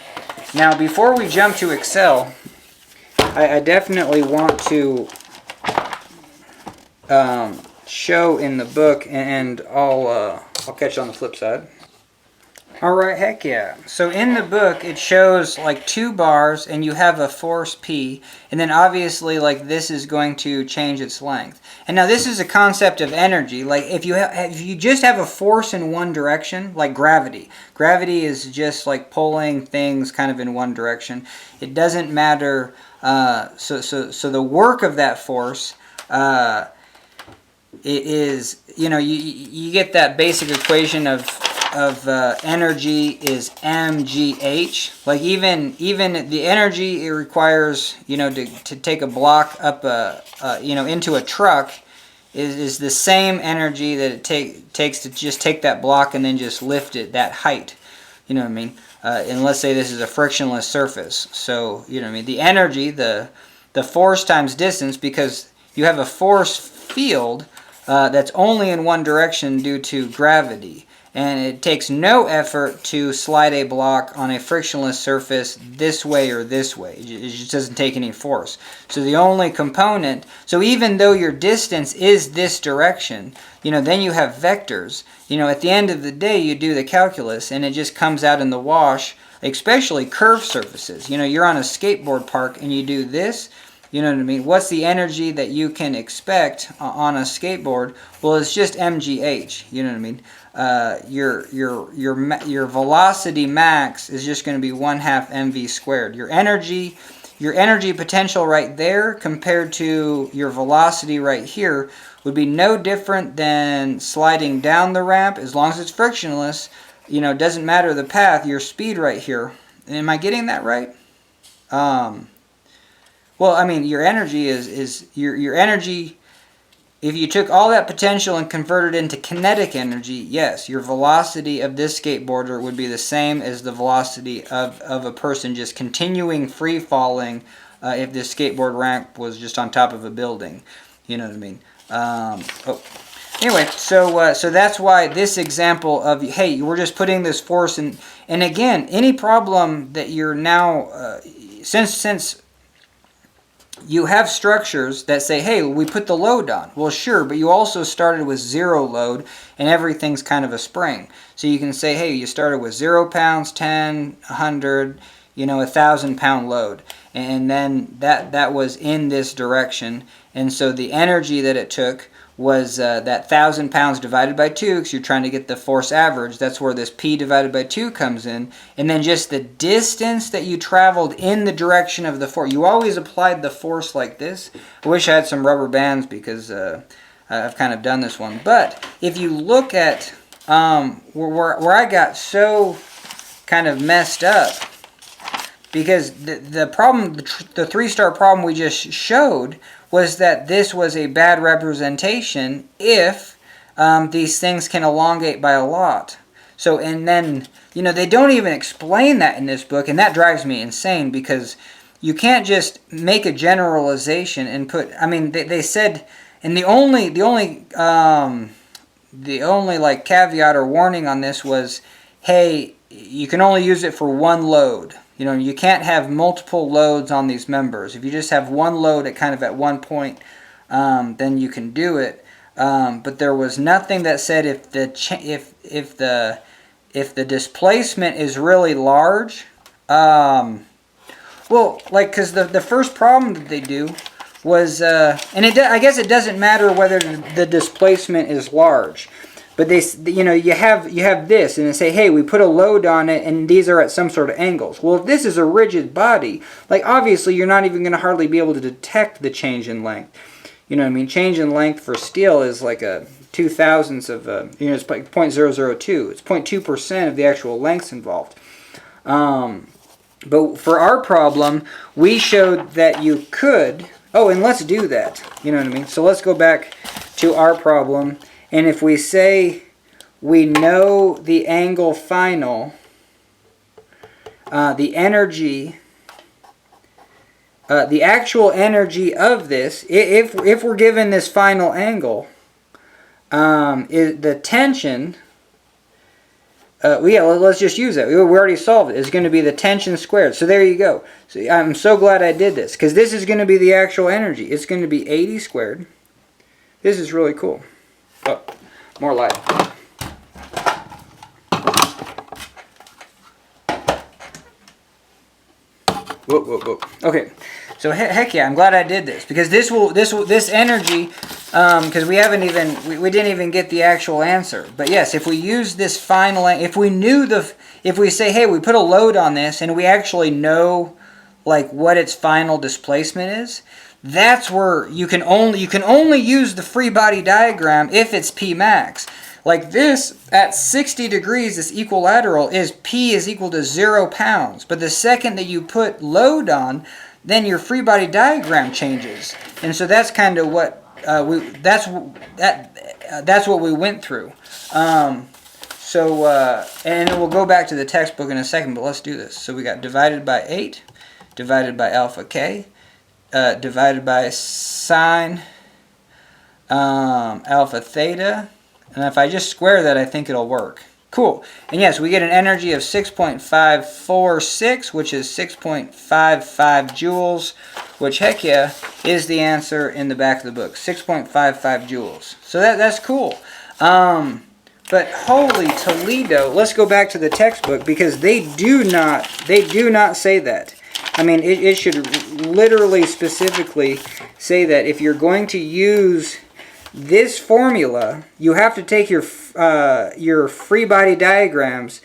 Now, before we jump to Excel, I definitely want to show in the book, and I'll catch you on the flip side. Alright, heck yeah. So in the book, it shows like 2 bars, and you have a force P, and then obviously like this is going to change its length. And now this is a concept of energy. Like if you just have a force in one direction, like gravity. Gravity is just like pulling things kind of in one direction. It doesn't matter. So the work of that force it is, you get that basic equation of energy is mgh. Like even the energy it requires to take a block up into a truck is the same energy that it takes to just take that block and then just lift it that height. You know what I mean? And let's say this is a frictionless surface. So you know what I mean? The energy, the force times distance, because you have a force field that's only in one direction due to gravity. And it takes no effort to slide a block on a frictionless surface this way or this way. It just doesn't take any force. So the only component, so even though your distance is this direction, then you have vectors. At the end of the day, you do the calculus, and it just comes out in the wash, especially curved surfaces. You're on a skateboard park, and you do this. You know what I mean? What's the energy that you can expect on a skateboard? Well, it's just mgh. You know what I mean? Your velocity max is just going to be 1/2 mv squared. Your energy your energy potential right there compared to your velocity right here would be no different than sliding down the ramp. As long as it's frictionless, you know, it doesn't matter the path, your speed right here. Am I getting that right? Well, I mean, your energy is your energy. If you took all that potential and converted it into kinetic energy, yes, your velocity of this skateboarder would be the same as the velocity of a person just continuing free falling if this skateboard ramp was just on top of a building. You know what I mean? Anyway, so that's why this example of, hey, we're just putting this force in, and again, any problem that you're now, since you have structures that say, hey, we put the load on. Well, sure, but you also started with 0 load, and everything's kind of a spring. So you can say, hey, you started with 0 pounds, 10, 100, you know, 1,000-pound load. And then that was in this direction. And so the energy that it took was that 1,000 pounds divided by 2, because you're trying to get the force average. That's where this P divided by 2 comes in. And then just the distance that you traveled in the direction of the force. You always applied the force like this. I wish I had some rubber bands, because I've kind of done this one. But if you look at where I got so kind of messed up, because the problem, the 3-star problem we just showed, was that this was a bad representation if these things can elongate by a lot. So, and then, you know, they don't even explain that in this book, and that drives me insane, because you can't just make a generalization and put, I mean, they said, and the only like caveat or warning on this was, hey, you can only use it for one load. You know, you can't have multiple loads on these members. If you just have one load at one point, then you can do it. But there was nothing that said if the displacement is really large. Well, like, because the first problem that they do was, and I guess it doesn't matter whether the displacement is large. But you know, you have this, and they say, hey, we put a load on it, and these are at some sort of angles. Well, if this is a rigid body, like, obviously you're not even going to hardly be able to detect the change in length. You know what I mean? Change in length for steel is like a 2,000ths of you know, it's like 0.002. It's 0.2% of the actual lengths involved. But for our problem, we showed that you could. Oh, and let's do that. You know what I mean? So let's go back to our problem. And if we say we know the angle final, the energy, the actual energy of this, if we're given this final angle, is the tension, yeah, let's just use it. We already solved it. It's going to be the tension squared. So there you go. So I'm so glad I did this, because this is going to be the actual energy. It's going to be 80 squared. This is really cool. Oh, more light. Whoa. Okay, so heck yeah, I'm glad I did this, because this energy, because we didn't even get the actual answer. But yes, if we use this final, if we say, hey, we put a load on this, and we actually know like what its final displacement is, that's where you can only use the free body diagram if it's P max. Like this, at 60 degrees, this equilateral is P is equal to 0 pounds. But the second that you put load on, then your free body diagram changes. And so that's kind of what that's what we went through. And we'll go back to the textbook in a second, but let's do this. So we got divided by 8, divided by alpha k, divided by sine alpha theta. And if I just square that, I think it'll work. Cool. And yes, we get an energy of 6.546, which is 6.55 joules, which, heck yeah, is the answer in the back of the book. 6.55 joules. So that's cool. But holy Toledo, let's go back to the textbook, because they do not say that. I mean, it should literally specifically say that if you're going to use this formula, you have to take your free body diagrams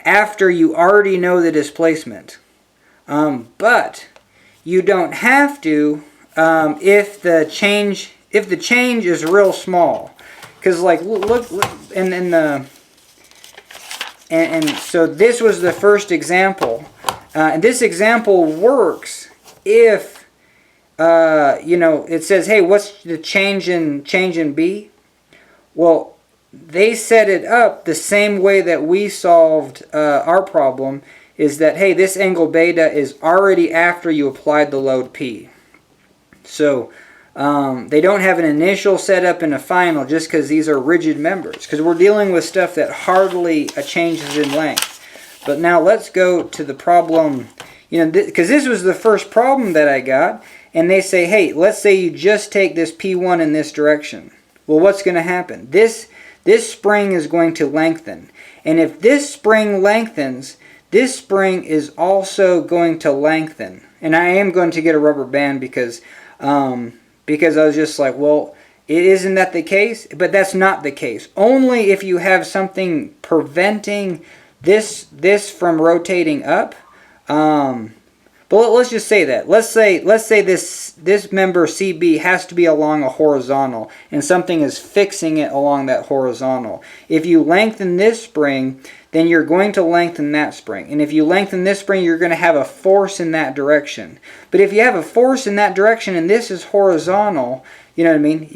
after you already know the displacement. But you don't have to if the change is real small. Because like look and so this was the first example, and this example works if it says, hey, what's the change in B? Well, they set it up the same way that we solved our problem, is that, hey, this angle beta is already after you applied the load P. So they don't have an initial setup and a final just because these are rigid members, because we're dealing with stuff that hardly changes in length. But now let's go to the problem, because this was the first problem that I got, and they say, hey, let's say you just take this P1 in this direction. Well, what's going to happen? This spring is going to lengthen. And if this spring lengthens, this spring is also going to lengthen. And I am going to get a rubber band because I was just like, well, isn't that the case? But that's not the case. Only if you have something preventing this from rotating up. But let's just say that. Let's say this member CB has to be along a horizontal, and something is fixing it along that horizontal. If you lengthen this spring, then you're going to lengthen that spring. And if you lengthen this spring, you're going to have a force in that direction. But if you have a force in that direction and this is horizontal, you know what I mean?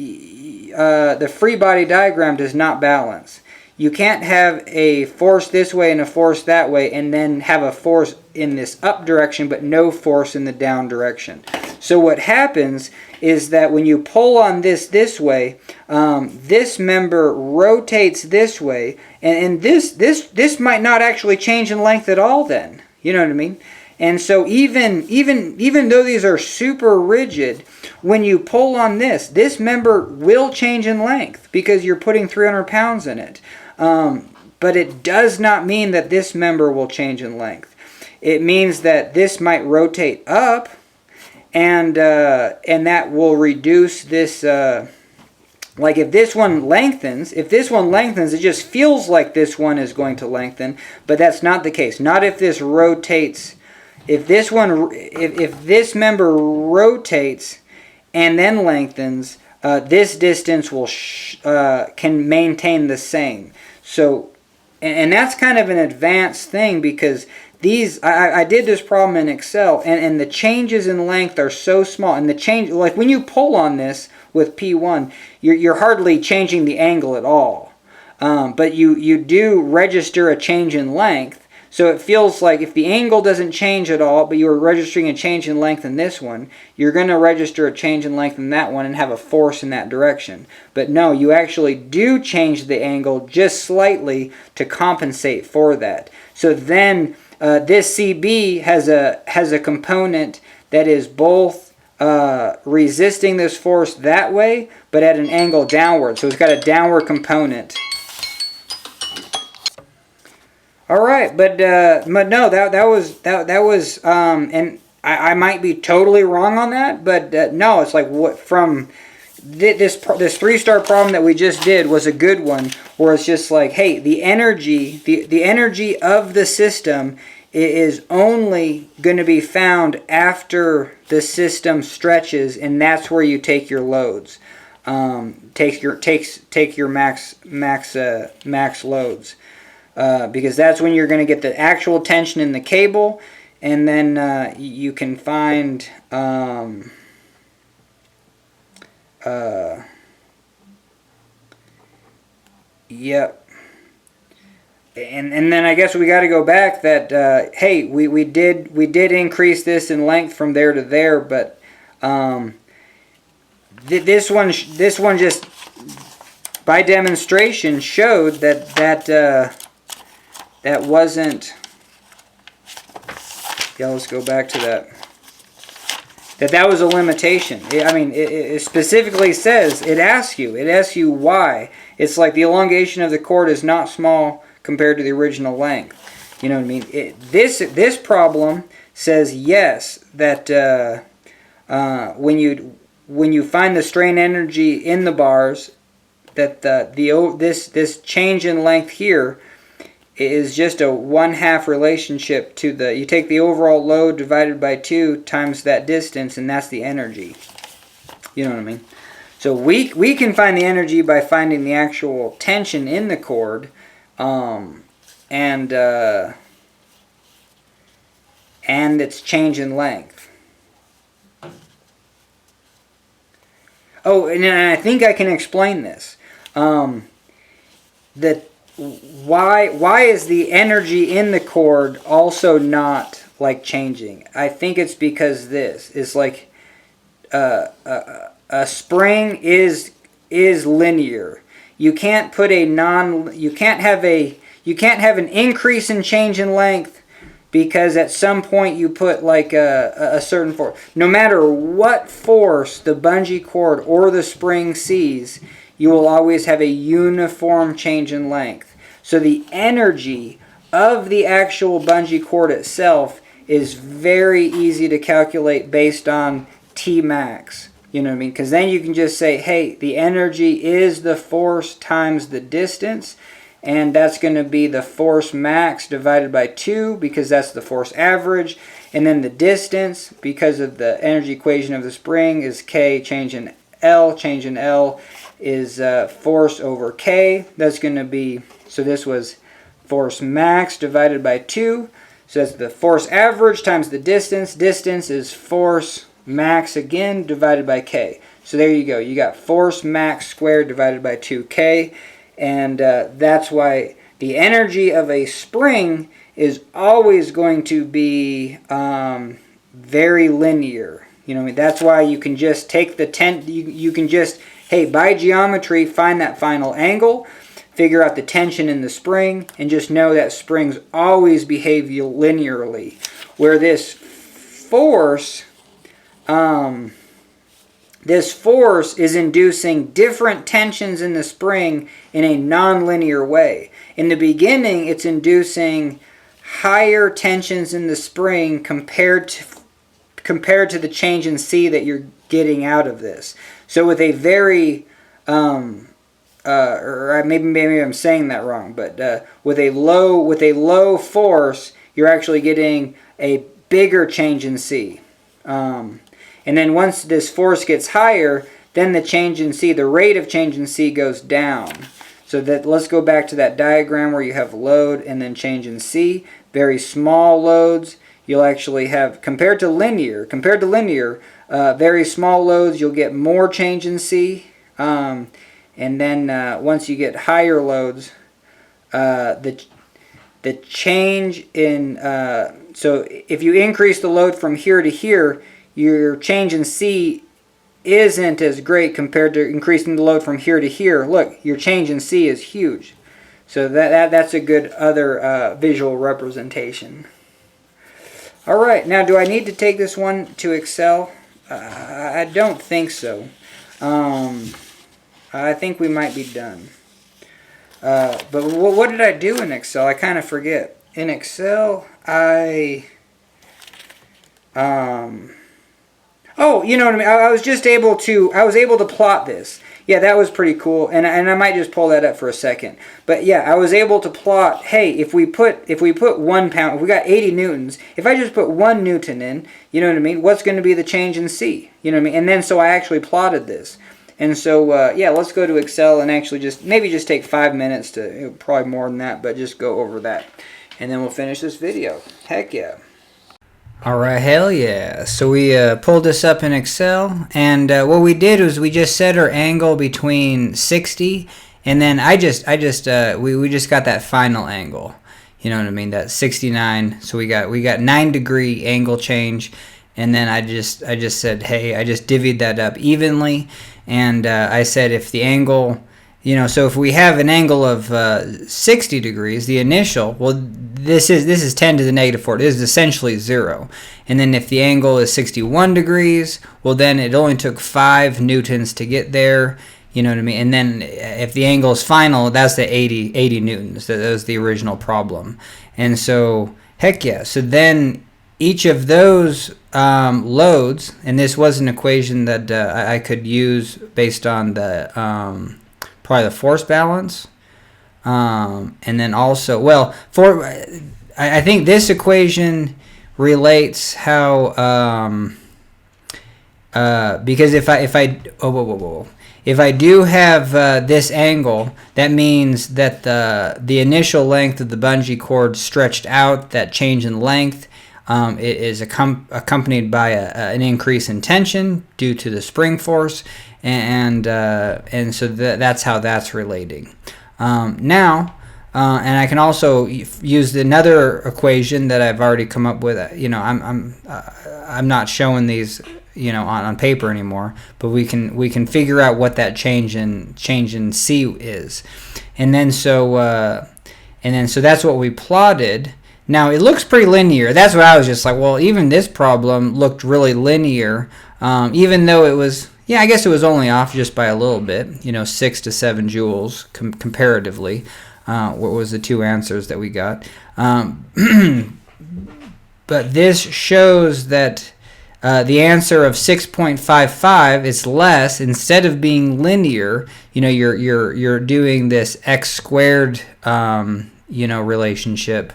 The free body diagram does not balance. You can't have a force this way and a force that way and then have a force in this up direction but no force in the down direction. So what happens is that when you pull on this way, this member rotates this way, and this might not actually change in length at all then. You know what I mean? And so even though these are super rigid, when you pull on this member will change in length because you're putting 300 pounds in it. But it does not mean that this member will change in length. It means that this might rotate up, and that will reduce this. Like if this one lengthens, it just feels like this one is going to lengthen, but that's not the case. Not if this rotates. If this member rotates and then lengthens, this distance can maintain the same. So, and that's kind of an advanced thing because I did this problem in Excel, and the changes in length are so small, and the change, like when you pull on this with P1, you're hardly changing the angle at all, but you do register a change in length. So it feels like if the angle doesn't change at all, but you're registering a change in length in this one, you're going to register a change in length in that one and have a force in that direction. But no, you actually do change the angle just slightly to compensate for that. So then this CB has a component that is both resisting this force that way, but at an angle downward. So it's got a downward component. All right, but no, that was and I might be totally wrong on that, but no, it's like what from this 3-star problem that we just did was a good one, where it's just like, hey, the energy of the system is only going to be found after the system stretches, and that's where you take your loads. Take your max loads. Because that's when you're going to get the actual tension in the cable, and then you can find yep. And then I guess we got to go back that hey, we did increase this in length from there to there, but this one just by demonstration showed that wasn't. Yeah, let's go back to that. That was a limitation. It specifically says, it asks you why. It's like the elongation of the cord is not small compared to the original length. You know what I mean? This problem says yes, that when you find the strain energy in the bars, that this change in length here is just a 1/2 relationship to the, you take the overall load divided by 2 times that distance, and that's the energy. You know what I mean? So we can find the energy by finding the actual tension in the cord, and its change in length. Oh, and I think I can explain this. That why is the energy in the cord also not like changing? I think it's because this is like a spring is linear. You can't put you can't have an increase in change in length, because at some point you put like a certain force. No matter what force the bungee cord or the spring sees, you will always have a uniform change in length. So the energy of the actual bungee cord itself is very easy to calculate based on T max. You know what I mean? Because then you can just say, hey, the energy is the force times the distance, and that's going to be the force max divided by 2, because that's the force average. And then the distance, because of the energy equation of the spring, is K change in L. Change in L is force over K. That's going to be, so this was force max divided by 2. So that's the force average times the distance. Distance is force max again divided by K. So there you go. You got force max squared divided by 2K. And that's why the energy of a spring is always going to be very linear. You know, that's why you can just take the you can just, hey, by geometry, find that final angle, figure out the tension in the spring, and just know that springs always behave linearly. Where this force is inducing different tensions in the spring in a non-linear way. In the beginning, it's inducing higher tensions in the spring compared to the change in C that you're getting out of this. So with a very, or maybe I'm saying that wrong, but with a low force, you're actually getting a bigger change in C. And then once this force gets higher, then the change in C, the rate of change in C goes down. So that, let's go back to that diagram where you have load and then change in C. Very small loads, you'll actually have, compared to linear, very small loads, you'll get more change in C. And then once you get higher loads, the change in, so if you increase the load from here to here, your change in C isn't as great compared to increasing the load from here to here. Look, your change in C is huge. So that's a good other visual representation. All right, now do I need to take this one to Excel? I don't think so. I think we might be done. But what did I do in Excel? I kind of forget. In Excel, oh, you know what I mean? I was able to plot this. Yeah, that was pretty cool. And I might just pull that up for a second. But yeah, I was able to plot, hey, if we put 1 pound, if we got 80 newtons, if I just put 1 newton in, you know what I mean? What's going to be the change in C? You know what I mean? And then so I actually plotted this. And so, yeah, let's go to Excel and actually maybe just take 5 minutes to, probably more than that, but just go over that. And then we'll finish this video. Heck yeah. Alright, hell yeah. So we pulled this up in Excel, and what we did was we just set our angle between 60, and then we just got that final angle. You know what I mean? That 69. So we got 9-degree angle change, and then I just said, hey, I just divvied that up evenly, and I said if the angle, you know, so if we have an angle of 60 degrees, the initial, well, this is 10 to the negative 4. It is essentially 0. And then if the angle is 61 degrees, well, then it only took 5 newtons to get there. You know what I mean? And then if the angle is final, that's the 80 newtons. That was the original problem. And so, heck yeah. So then each of those loads, and this was an equation that I could use based on the probably the force balance. And then also, well, I think this equation relates how because if I do have this angle, that means that the initial length of the bungee cord stretched out. That change in length it is accompanied by an increase in tension due to the spring force, and so that's how that's relating. Now, and I can also use another equation that I've already come up with. I'm not showing these on paper anymore, but we can figure out what that change in C is, and then so that's what we plotted. Now it looks pretty linear. That's what I was just like, well, even this problem looked really linear, even though it was, I guess it was only off just by a little bit, 6 to 7 joules comparatively. What was the two answers that we got? But this shows that the answer of 6.55 is less. Instead of being linear, you're doing this x squared relationship,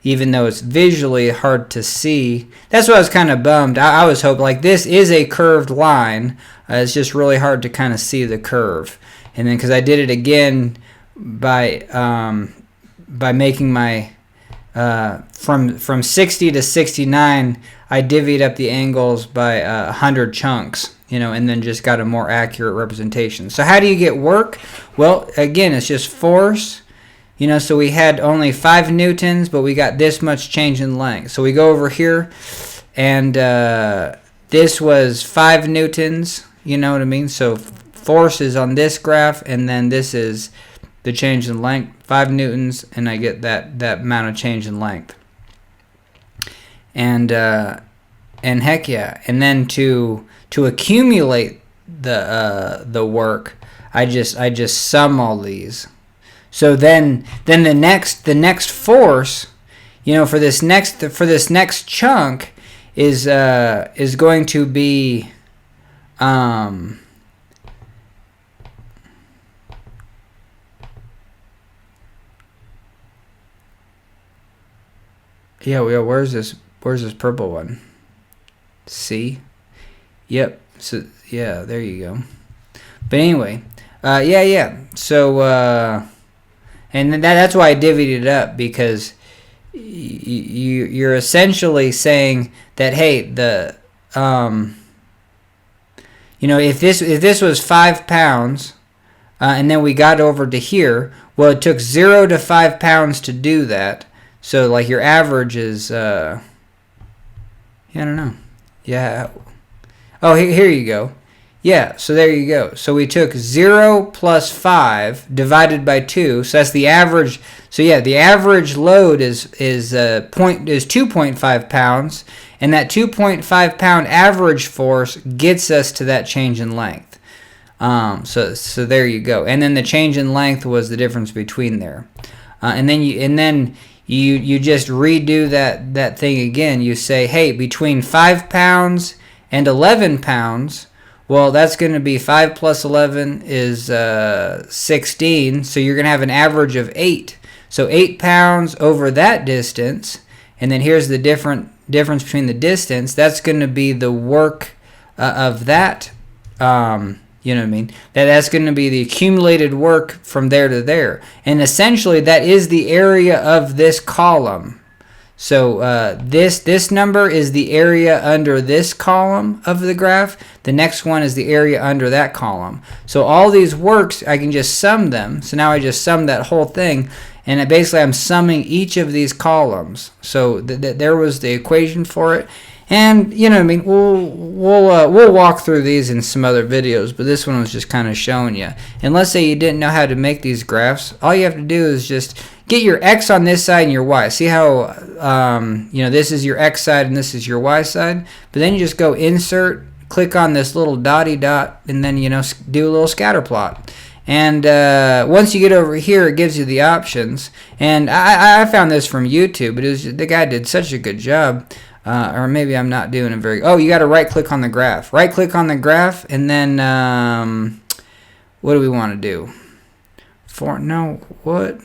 even though it's visually hard to see. That's why I was kind of bummed. I was hoping, like, this is a curved line. It's just really hard to kind of see the curve. And then because I did it again by making my from 60 to 69, I divvied up the angles by 100 chunks, and then just got a more accurate representation. So how do you get work? Well, again, it's just force. So we had only 5 newtons, but we got this much change in length. So we go over here, and this was 5 newtons, you know what I mean? So force is on this graph, and then this is the change in length, 5 newtons, and I get that amount of change in length. And heck yeah. And then to accumulate the work, I just sum all these. So then the next force, for this next chunk is going to be where's this purple one? C? Yep. So yeah, there you go. But anyway, so and that's why I divvied it up, because you're essentially saying that, hey, the if this was 5 pounds, and then we got over to here, well, it took 0 to 5 pounds to do that. So like your average is I don't know. Yeah. Oh, here you go. Yeah, so there you go. So we took 0 plus 5 divided by 2. So that's the average. So yeah, the average load is 2.5 pounds, and that 2.5 pound average force gets us to that change in length. So there you go. And then the change in length was the difference between there. And then you just redo that thing again. You say, hey, between 5 pounds and 11 pounds, well, that's going to be 5 plus 11 is 16. So you're going to have an average of 8. So 8 pounds over that distance. And then here's the difference between the distance. That's going to be the work of that. You know what I mean? That's going to be the accumulated work from there to there. And essentially, that is the area of this column. So this number is the area under this column of the graph. The next one is the area under that column. So all these works, I can just sum them. So now I just sum that whole thing. And basically, I'm summing each of these columns. So there was the equation for it. And you know what I mean, we'll walk through these in some other videos, but this one was just kind of showing you. And let's say you didn't know how to make these graphs. All you have to do is just get your x on this side and your y. See how this is your x side and this is your y side. But then you just go insert, click on this little dotty dot, and then do a little scatter plot. And once you get over here, it gives you the options. And I found this from YouTube, but the guy did such a good job. Or maybe I'm not doing it very. Oh, you got to right click on the graph. Right click on the graph, and then what do we want to do? No, what?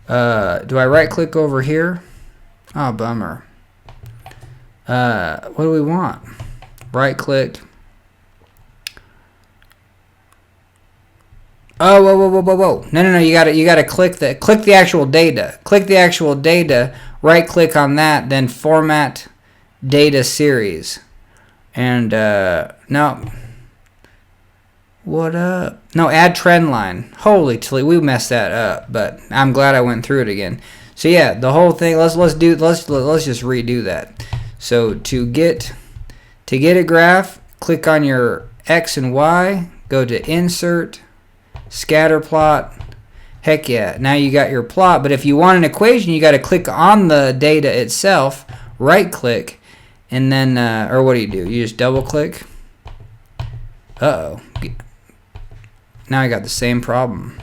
Do I right click over here? Oh, bummer. What do we want? Right click. Oh, whoa. No. You gotta click the actual data. Click the actual data, right click on that, then format data series. And no. What up? No, add trend line. Holy Toledo, we messed that up, but I'm glad I went through it again. So yeah, the whole thing, let's just redo that. So to get a graph, click on your X and Y, go to insert, scatter plot. Heck yeah, now you got your plot. But if you want an equation, you got to click on the data itself, right click, and then or what do? You just double click. Uh-oh. Now I got the same problem.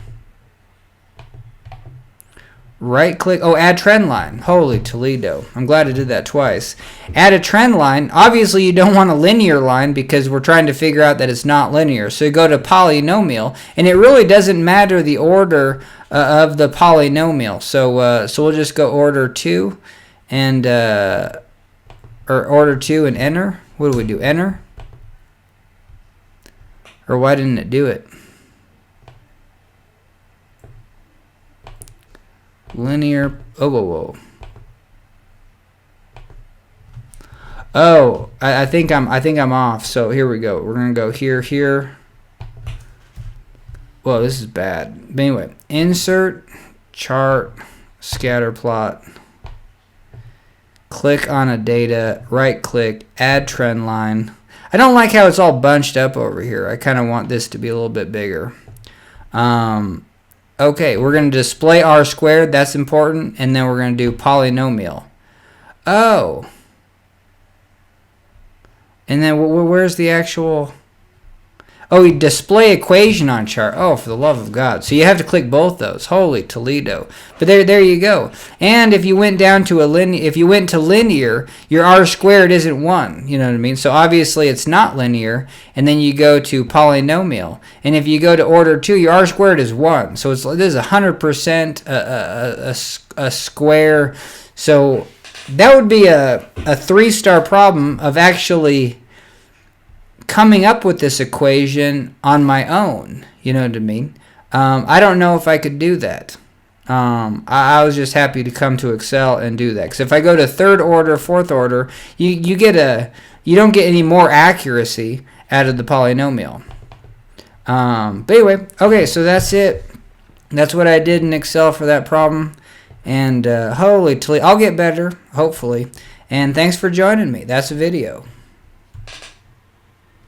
Right click. Oh, add trend line. Holy Toledo. I'm glad I did that twice. Add a trend line. Obviously, you don't want a linear line because we're trying to figure out that it's not linear. So you go to polynomial, and it really doesn't matter the order of the polynomial. So we'll just go order 2 and or order 2 and enter. What do we do? Enter? Or why didn't it do it? Linear. Oh, whoa. Oh, I think I'm off. So here we go. We're gonna go here. Well, this is bad. But anyway, insert chart, scatter plot. Click on a data. Right click. Add trend line. I don't like how it's all bunched up over here. I kind of want this to be a little bit bigger. Okay, we're going to display r squared. That's important. And then we're going to do polynomial. Oh. And then where's the actual... Oh, display equation on chart. Oh, for the love of God. So you have to click both those. Holy Toledo. But there you go. And if you went down to if you went to linear, your r squared isn't 1. You know what I mean? So obviously it's not linear. And then you go to polynomial. And if you go to order 2, your r squared is 1. So this is 100% a square. So that would be a 3-star problem of actually coming up with this equation on my own. You know what I mean? I don't know if I could do that. I was just happy to come to Excel and do that. Because if I go to 3rd order, 4th order, you don't get any more accuracy out of the polynomial. But anyway, okay, so that's it. That's what I did in Excel for that problem. And holy Toledo, I'll get better, hopefully. And thanks for joining me. That's a video.